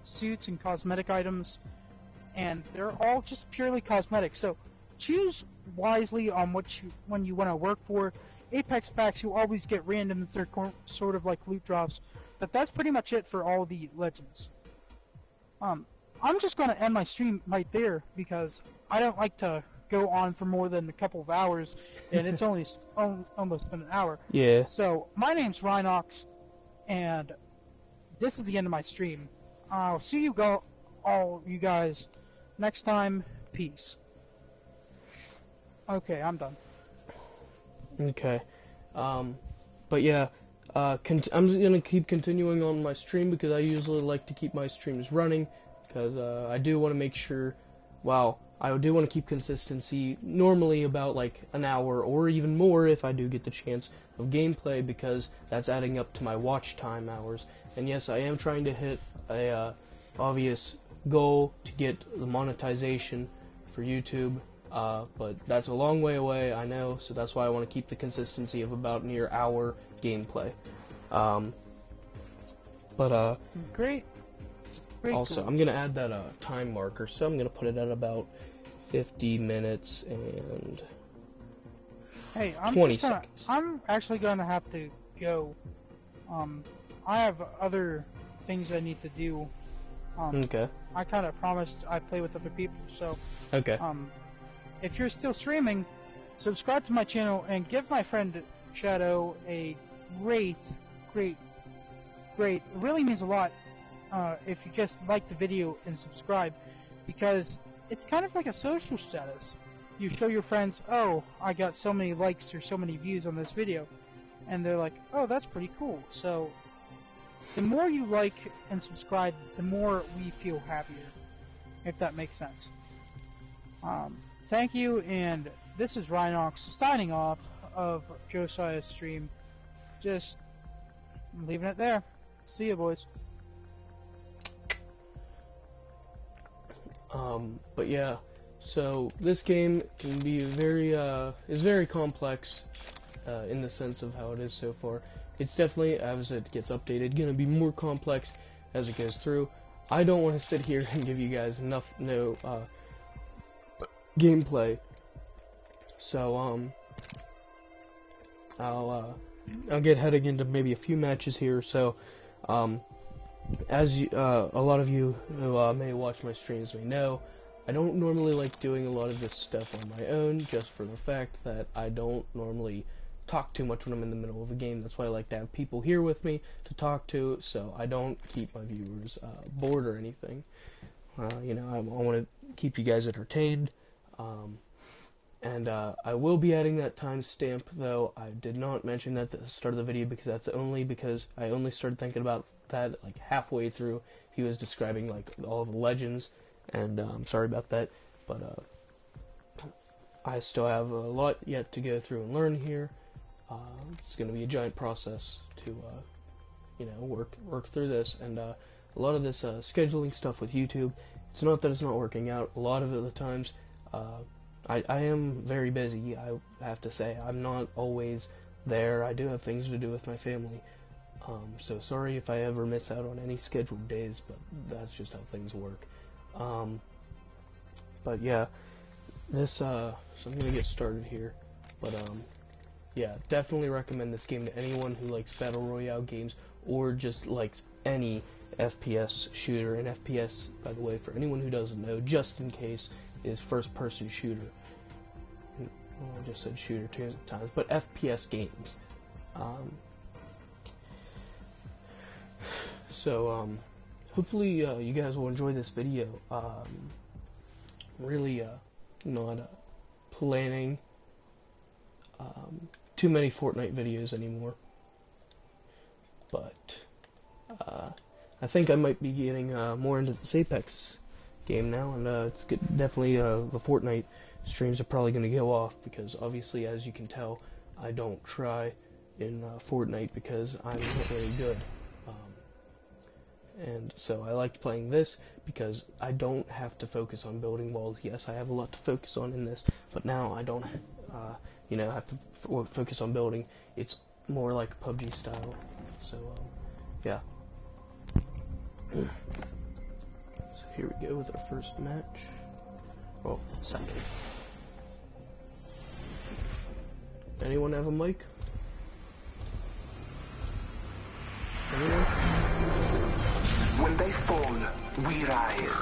suits and cosmetic items, and they're all just purely cosmetic. So choose wisely on when you want to work for. Apex packs, you always get randoms. They're sort of like loot drops, but that's pretty much it for all the legends. I'm just going to end my stream right there because I don't like to go on for more than a couple of hours, and it's only almost been an hour. Yeah. So my name's Rhinox, and this is the end of my stream. I'll see you all you guys next time. Peace. Okay, I'm done. Okay. But yeah, I'm gonna keep continuing on my stream because I usually like to keep my streams running because I do want to make sure. Wow, I do want to keep consistency, normally about like an hour or even more if I do get the chance of gameplay, because that's adding up to my watch time hours. And yes, I am trying to hit a obvious goal to get the monetization for YouTube, but that's a long way away, I know, so that's why I want to keep the consistency of about near hour gameplay. Great. Also, I'm going to add that time marker, so I'm going to put it at about 50 minutes and Hey, 20 seconds. I'm actually gonna have to go. I have other things I need to do. Okay. I kind of promised I'd play with other people, so Okay. if you're still streaming, subscribe to my channel and give my friend Shadow a great. It really means a lot if you just like the video and subscribe, because it's kind of like a social status. You show your friends, oh, I got so many likes or so many views on this video, and they're like, oh, that's pretty cool. So the more you like and subscribe, the more we feel happier, if that makes sense. Thank you, and this is Rhinox signing off of Josiah's stream. Just leaving it there. See ya, boys. But yeah, so this game can be is very complex, in the sense of how it is so far. It's definitely, as it gets updated, gonna be more complex as it goes through. I don't want to sit here and give you guys gameplay, so, I'll get heading into maybe a few matches here, so, as you, a lot of you who may watch my streams may know, I don't normally like doing a lot of this stuff on my own, just for the fact that I don't normally talk too much when I'm in the middle of a game. That's why I like to have people here with me to talk to, so I don't keep my viewers bored or anything. You know, I want to keep you guys entertained, and I will be adding that timestamp, though I did not mention that at the start of the video, because that's only because I only started thinking about that like halfway through. He was describing like all the legends, and I'm sorry about that, but I still have a lot yet to go through and learn here. It's going to be a giant process to you know, work through this, and a lot of this scheduling stuff with YouTube, it's not that it's not working out. A lot of the times I am very busy, I have to say. I'm not always there. I do have things to do with my family. So sorry if I ever miss out on any scheduled days, but that's just how things work. But yeah, this, so I'm gonna get started here. But yeah, definitely recommend this game to anyone who likes Battle Royale games, or just likes any FPS shooter. And FPS, by the way, for anyone who doesn't know, just in case, is first-person shooter. Well, I just said shooter 2 times, but FPS games. So, hopefully you guys will enjoy this video. Really not planning too many Fortnite videos anymore, but I think I might be getting more into this Apex game now, and it's definitely the Fortnite streams are probably going to go off, because obviously, as you can tell, I don't try in Fortnite because I'm not very good. And so I liked playing this because I don't have to focus on building walls. Yes, I have a lot to focus on in this, but now I don't, you know, have to focus on building. It's more like PUBG style. So, yeah. So here we go with our first match. Well, second. Anyone have a mic? Anyone? When they fall, we rise.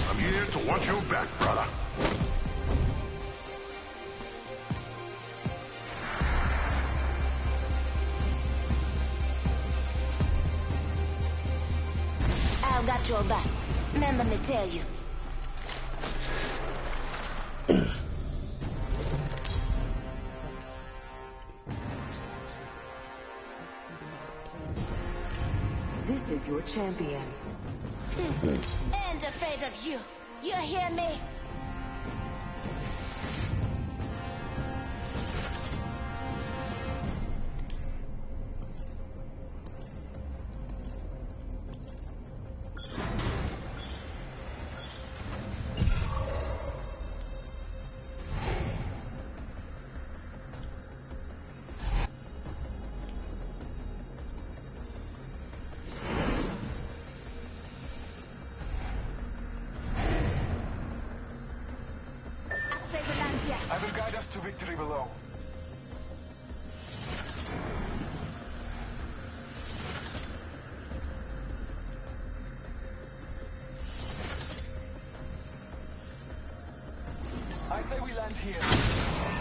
I'm here to watch your back, brother. I've got your back. Remember me tell you. This is your champion. And afraid of you. You hear me? I will guide us to victory below. I say we land here.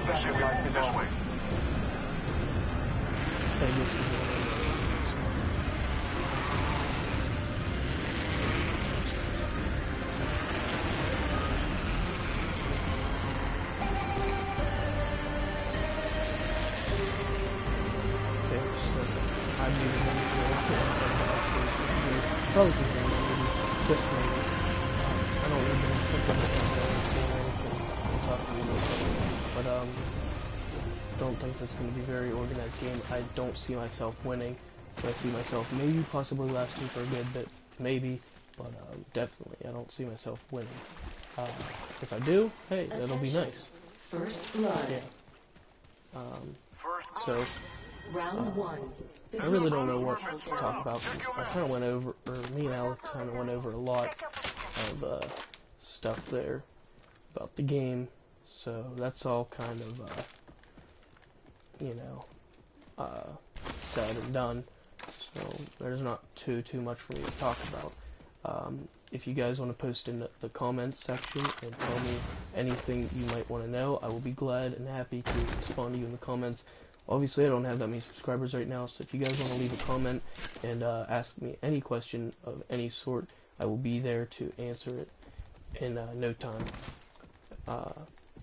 That will guide me this way. Probably just maybe. I don't really think I'm talking about it, but don't think this is going to be a very organized game. I don't see myself winning. I see myself maybe possibly lasting for a good bit, maybe, but definitely I don't see myself winning. If I do, hey, that'll be nice. First blood. Yeah. So. Round one. I really don't know what to talk about. I kind of went over, or me and Alex kind of went over a lot of stuff there about the game, so that's all kind of, you know, said and done. So there's not too much for me to talk about. If you guys want to post in the comments section and tell me anything you might want to know, I will be glad and happy to respond to you in the comments. Obviously, I don't have that many subscribers right now, so if you guys want to leave a comment and ask me any question of any sort, I will be there to answer it in no time.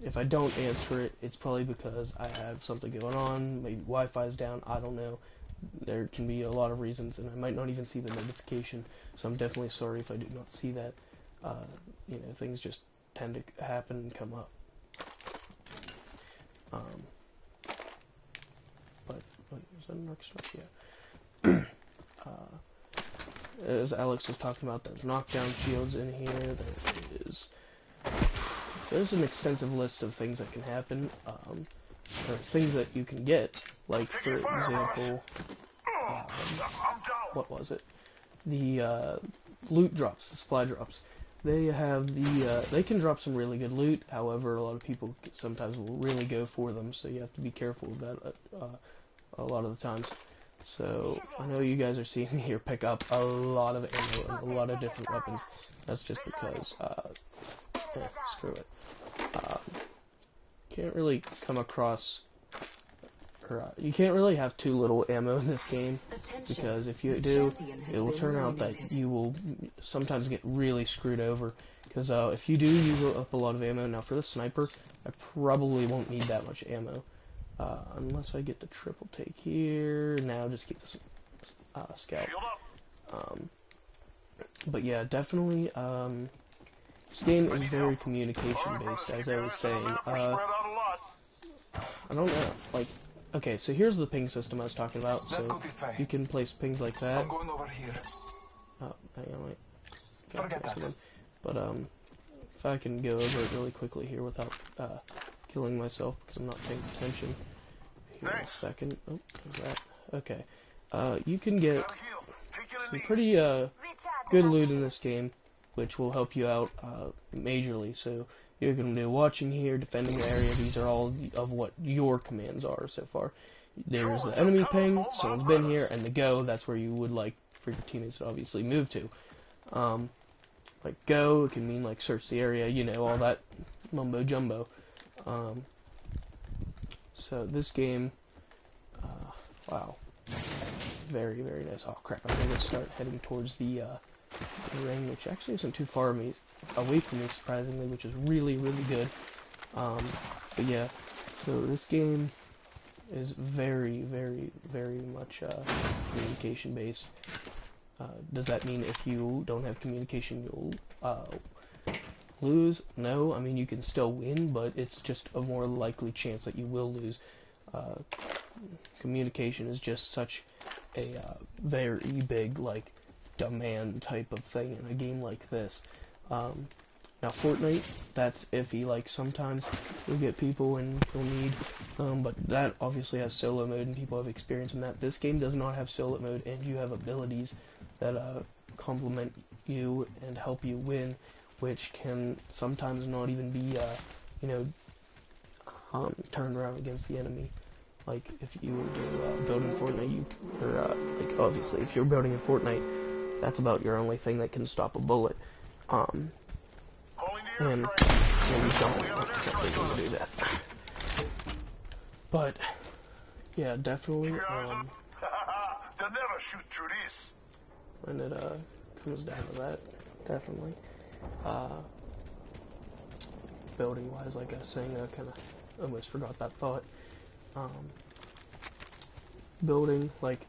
If I don't answer it, it's probably because I have something going on, maybe Wi-Fi's down, I don't know. There can be a lot of reasons, and I might not even see the notification, so I'm definitely sorry if I do not see that. You know, things just tend to happen and come up. But is that an extra? Yeah. As Alex was talking about, there's knockdown shields in here. There's an extensive list of things that can happen, or things that you can get. Like, for example, what was it? The loot drops, the supply drops. They have they can drop some really good loot. However, a lot of people sometimes will really go for them, so you have to be careful of that a lot of the times. So I know you guys are seeing me here pick up a lot of ammo and a lot of different weapons. That's just because screw it. Can't really come across, or you can't really have too little ammo in this game, because if you do, it will turn out that you will sometimes get really screwed over. Because if you do use up a lot of ammo, now for the sniper, I probably won't need that much ammo. Unless I get the triple take here. Now just get this scout. But yeah, definitely, this game is very communication based, as I was saying. I don't know, like, okay, so here's the ping system I was talking about. So you can place pings like that. I'm going over here. Oh, hang on, wait. Forget that. But if I can go over it really quickly here without killing myself because I'm not paying attention. Here in a second. Oh, there's that. Okay. You can get some pretty good loot in this game, which will help you out majorly. So you're going to be watching here, defending the area. These are all of what your commands are so far. There's the enemy ping, someone's been here, and the go, that's where you would like for your teammates to obviously move to. Like go, it can mean like search the area, you know, all that mumbo jumbo. So this game, wow, very, very nice. Oh crap, I'm going to start heading towards the ring, which actually isn't too far away from me, surprisingly, which is really, really good. But yeah, so this game is very, very, very much communication based. Does that mean if you don't have communication you'll lose? No, I mean you can still win, but it's just a more likely chance that you will lose. Communication is just such a very big, like, demand type of thing in a game like this. Now Fortnite, that's iffy. Like sometimes you'll get people and you'll need, but that obviously has solo mode and people have experience in that. This game does not have solo mode, and you have abilities that complement you and help you win, which can sometimes not even be, you know, turned around against the enemy. Like if you do building Fortnite, like obviously if you're building in Fortnite, that's about your only thing that can stop a bullet. And you don't do that. But yeah, definitely. They'll never shoot through this. When it comes down to that, definitely. Building wise, like I was saying, I kind of almost forgot that thought. Building, like,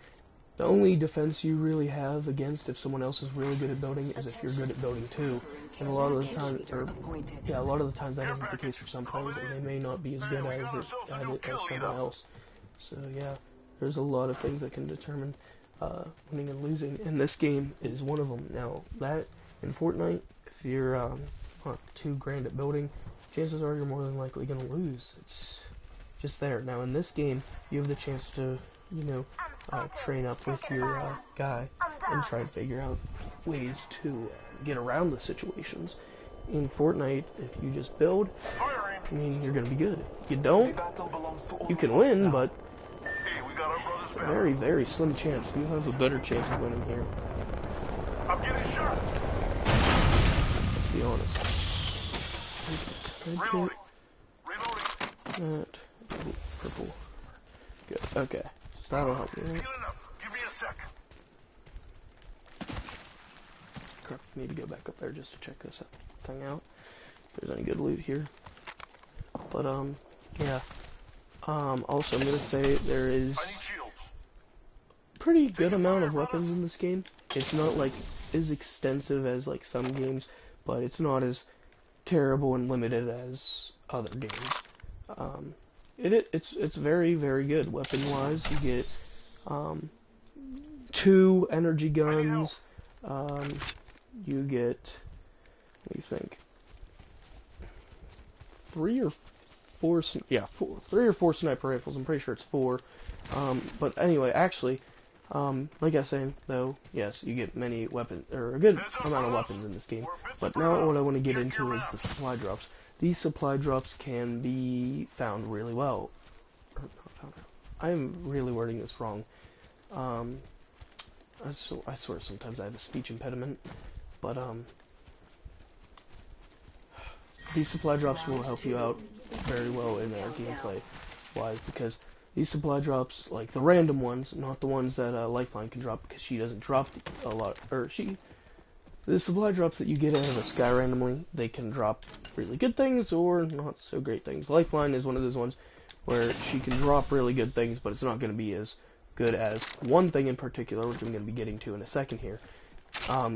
the only defense you really have against if someone else is really good at building is if you're good at building too. And a lot of the time, a lot of the times that isn't the case for some players, and they may not be as good at it as someone else. So yeah, there's a lot of things that can determine winning and losing, and this game is one of them. Now, that in Fortnite, if you're not too grand at building, chances are you're more than likely going to lose. It's just there. Now, in this game, you have the chance to, you know, train up with your guy and try to figure out ways to get around the situations. In Fortnite, if you just build, I mean, you're going to be good. If you don't, you can win, but a very, very slim chance. You have a better chance of winning here. I'm getting shot. To be honest. Reloading. That. Ooh, purple. Good. Okay. So that'll help me. Healing up. Give me a sec. Crap, need to go back up there just to check this thing out. If there's any good loot here. But, yeah. Also, I'm gonna say there is pretty good amount of weapons in this game. It's not, like, as extensive as, like, some games, but it's not as terrible and limited as other games. It's very, very good. Weapon-wise, you get, 2 energy guns, you get, what do you think, 3 or 4, yeah, 3 or 4 sniper rifles. I'm pretty sure it's 4. But anyway, actually, like I was saying, though, yes, you get many weapons, or a good amount of weapons in this game. But now what I want to get into is the supply drops. These supply drops can be found really well. I'm really wording this wrong. I swear sometimes I have a speech impediment, but these supply drops will help you out very well in gameplay wise, because these supply drops, like the random ones, not the ones that Lifeline can drop, because she doesn't drop a lot, or the supply drops that you get out of the sky randomly, they can drop really good things or not so great things. Lifeline is one of those ones where she can drop really good things, but it's not going to be as good as one thing in particular, which I'm going to be getting to in a second here.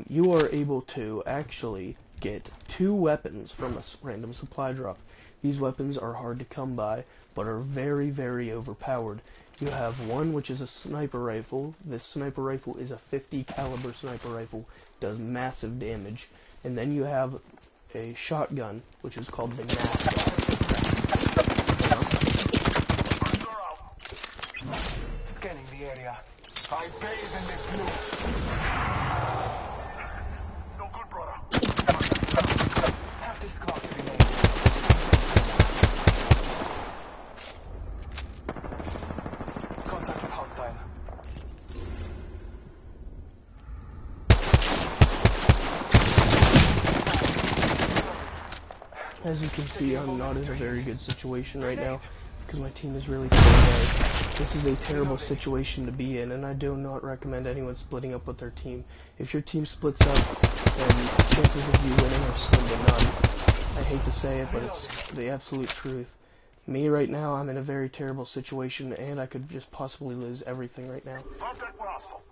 You are able to actually get 2 weapons from a random supply drop. These weapons are hard to come by, but are very, very overpowered. You have one which is a sniper rifle. This sniper rifle is a 50 caliber sniper rifle, does massive damage. And then you have a shotgun, which is called the mask. Scanning the area. I bathe in the blue. No good, brother. Half the squad remain. Contact with hostile. As you can see, I'm not in a very good situation right now, because my team is really bad. This is a terrible situation to be in, and I do not recommend anyone splitting up with their team. If your team splits up, then chances of you winning are slim to none. I hate to say it, but it's the absolute truth. Me right now, I'm in a very terrible situation, and I could just possibly lose everything right now. Contact with hostile.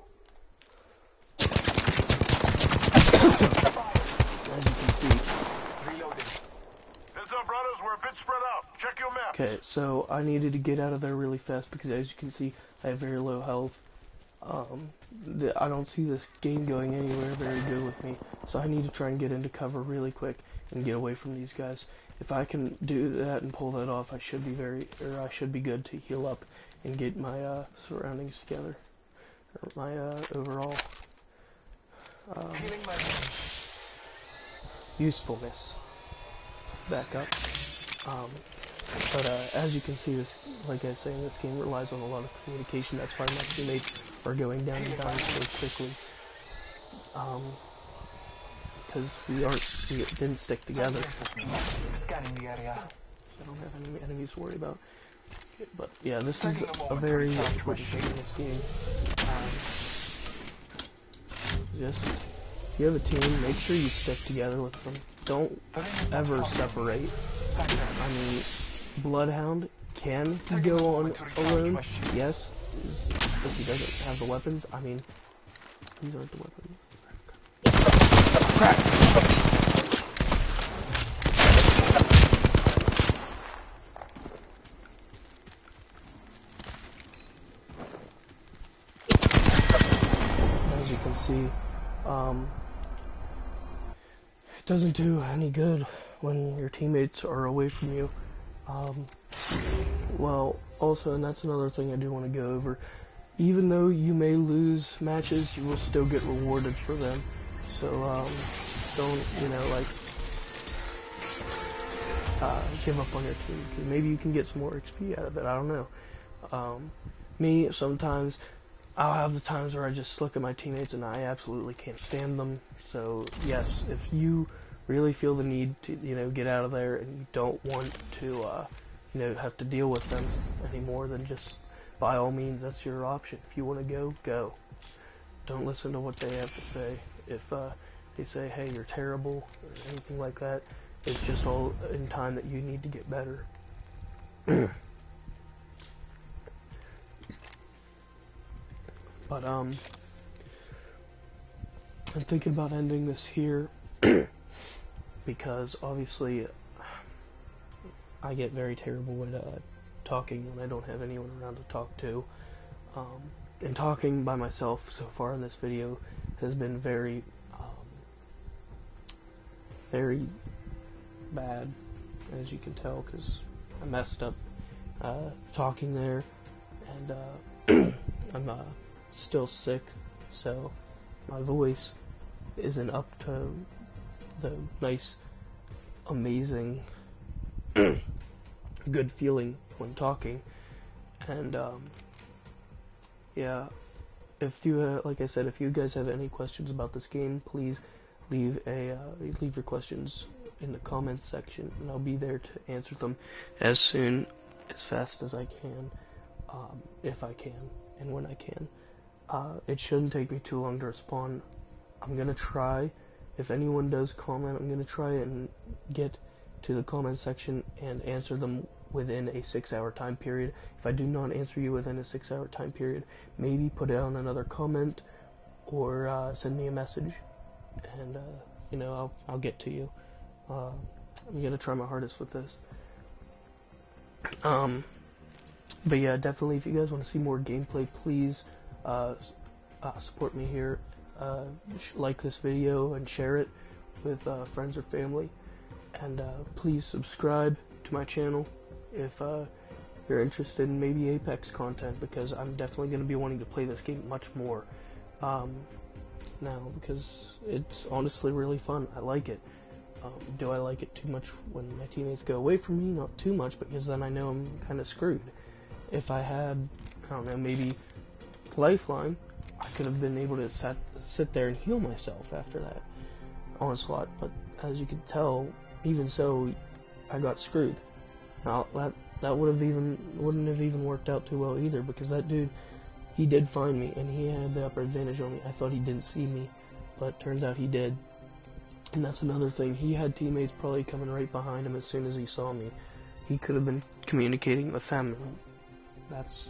As you can see. Reloading. Heads up, runners. We're a bit spread out. Check your map. Okay, so I needed to get out of there really fast because, as you can see, I have very low health. I don't see this game going anywhere very good with me, so I need to try and get into cover really quick and get away from these guys. If I can do that and pull that off, I should be good to heal up and get my surroundings together, or my overall Healing my usefulness back up. But as you can see, this, like I say, this game relies on a lot of communication. That's why my teammates are going down and dying so quickly. Because we didn't stick together. Scanning the area. I don't have any enemies to worry about. But yeah, this is a very important thing in this game. Just, if you have a team, make sure you stick together with them. Don't ever separate. I mean, Bloodhound can go on alone, yes, if he doesn't have the weapons. I mean, these aren't the weapons. Crap! As you can see, it doesn't do any good when your teammates are away from you. Well, also, and that's another thing I do want to go over, even though you may lose matches, you will still get rewarded for them. So, don't, give up on your team. Maybe you can get some more XP out of it, I don't know. Me, sometimes, I'll have the times where I just look at my teammates and I absolutely can't stand them. So, yes, if you really feel the need to, get out of there and you don't want to, have to deal with them anymore, then just, by all means, that's your option. If you want to go, go. Don't listen to what they have to say. If they say, hey, you're terrible, or anything like that, it's just all in time that you need to get better. But, I'm thinking about ending this here, because, obviously, I get very terrible at talking when I don't have anyone around to talk to. And talking by myself so far in this video has been very, very bad, as you can tell, because I messed up talking there, and I'm still sick, so my voice isn't up to the nice, amazing, good feeling when talking. And yeah, if you like I said, if you guys have any questions about this game, please leave your questions in the comments section, and I'll be there to answer them as fast as I can, if I can, and when I can. It shouldn't take me too long to respond. I'm gonna try. If anyone does comment, I'm gonna try and get to the comment section and answer them within a 6-hour time period. If I do not answer you within a 6-hour time period, maybe put down another comment or send me a message, and I'll get to you. I'm gonna try my hardest with this. But yeah, definitely, if you guys want to see more gameplay, please support me here. Like this video and share it with friends or family, and please subscribe to my channel if you're interested in maybe Apex content, because I'm definitely going to be wanting to play this game much more now, because it's honestly really fun. I like it. Do I like it too much when my teammates go away from me? Not too much, because then I know I'm kind of screwed. If I had, I don't know, maybe Lifeline, I could have been able to sit there and heal myself after that onslaught, but as you can tell, even so, I got screwed. Now, that wouldn't have even worked out too well either, because that dude, he did find me, and he had the upper advantage on me. I thought he didn't see me, but turns out he did. And that's another thing, he had teammates probably coming right behind him as soon as he saw me. He could have been communicating with them. That's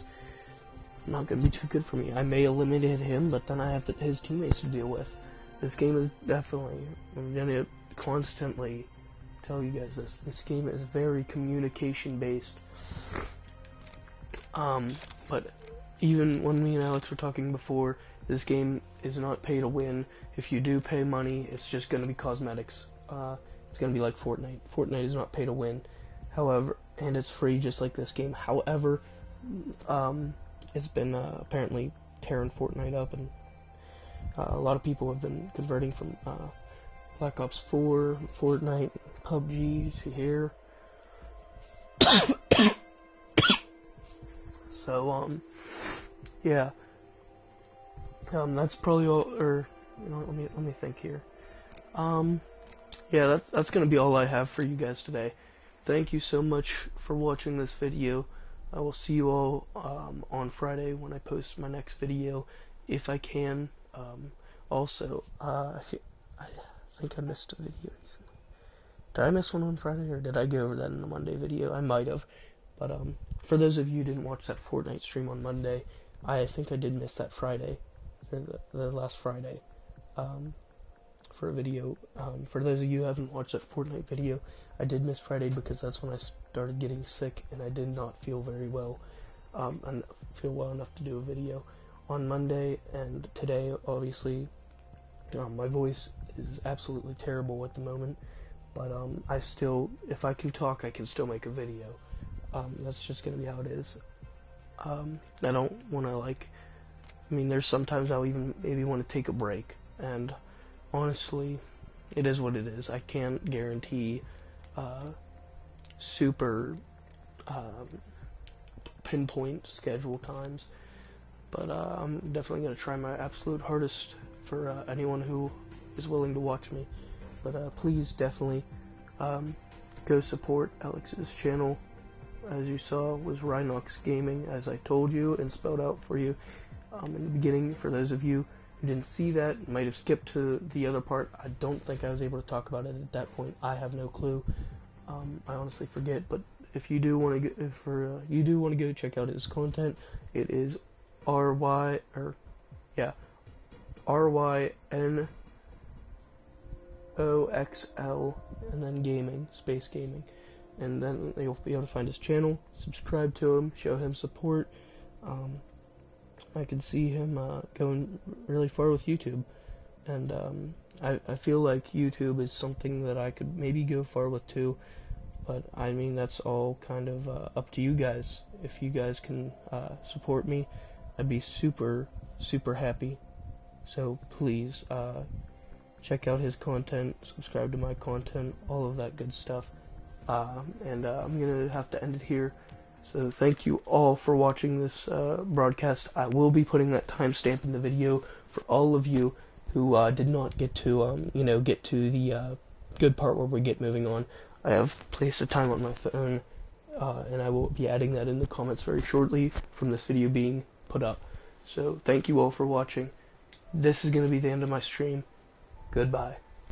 not going to be too good for me. I may eliminate him, but then I have his teammates to deal with. this game is definitely, I'm gonna constantly tell you guys this game is very communication based. But even when me and Alex were talking before, this game is not pay to win. If you do pay money, it's just gonna be cosmetics. It's gonna be like Fortnite. Fortnite is not pay to win. However, and it's free just like this game. However, it's been apparently tearing Fortnite up, and a lot of people have been converting from Black Ops 4, Fortnite, PUBG to here. So, yeah. That's probably all, or, you know, let me think here. Yeah, that's gonna be all I have for you guys today. Thank you so much for watching this video. I will see you all on Friday when I post my next video, if I can. Also, I think I missed a video recently. Did I miss one on Friday, or did I go over that in the Monday video? I might have. But for those of you who didn't watch that Fortnite stream on Monday, I think I did miss that Friday, the last Friday, for a video. For those of you who haven't watched that Fortnite video, I did miss Friday because that's when I started getting sick and I did not feel very well, and feel well enough to do a video. On Monday and today, obviously, my voice is absolutely terrible at the moment, but I still, if I can talk, I can still make a video. That's just gonna be how it is. I don't want to, like, I mean, there's sometimes I'll even maybe want to take a break, and honestly, it is what it is. I can't guarantee super pinpoint schedule times, but I'm definitely going to try my absolute hardest for anyone who is willing to watch me. But please definitely go support Alex's channel. As you saw, was Rhinox Gaming, as I told you and spelled out for you in the beginning. For those of you who didn't see that, might have skipped to the other part. I don't think I was able to talk about it at that point. I have no clue. I honestly forget. But if you do want to, you do want to go check out his content, it is RYNOXL, and then gaming, space gaming. And then you'll be able to find his channel, subscribe to him, show him support. I can see him going really far with YouTube, and I feel like YouTube is something that I could maybe go far with too, but I mean, that's all kind of up to you guys. If you guys can support me, I'd be super happy. So please check out his content, subscribe to my content, all of that good stuff. And I'm gonna have to end it here. So thank you all for watching this broadcast. I will be putting that timestamp in the video for all of you who did not get to get to the good part where we get moving on. I have placed a time on my phone, and I will be adding that in the comments very shortly from this video being put up. So thank you all for watching. This is gonna be the end of my stream. Goodbye.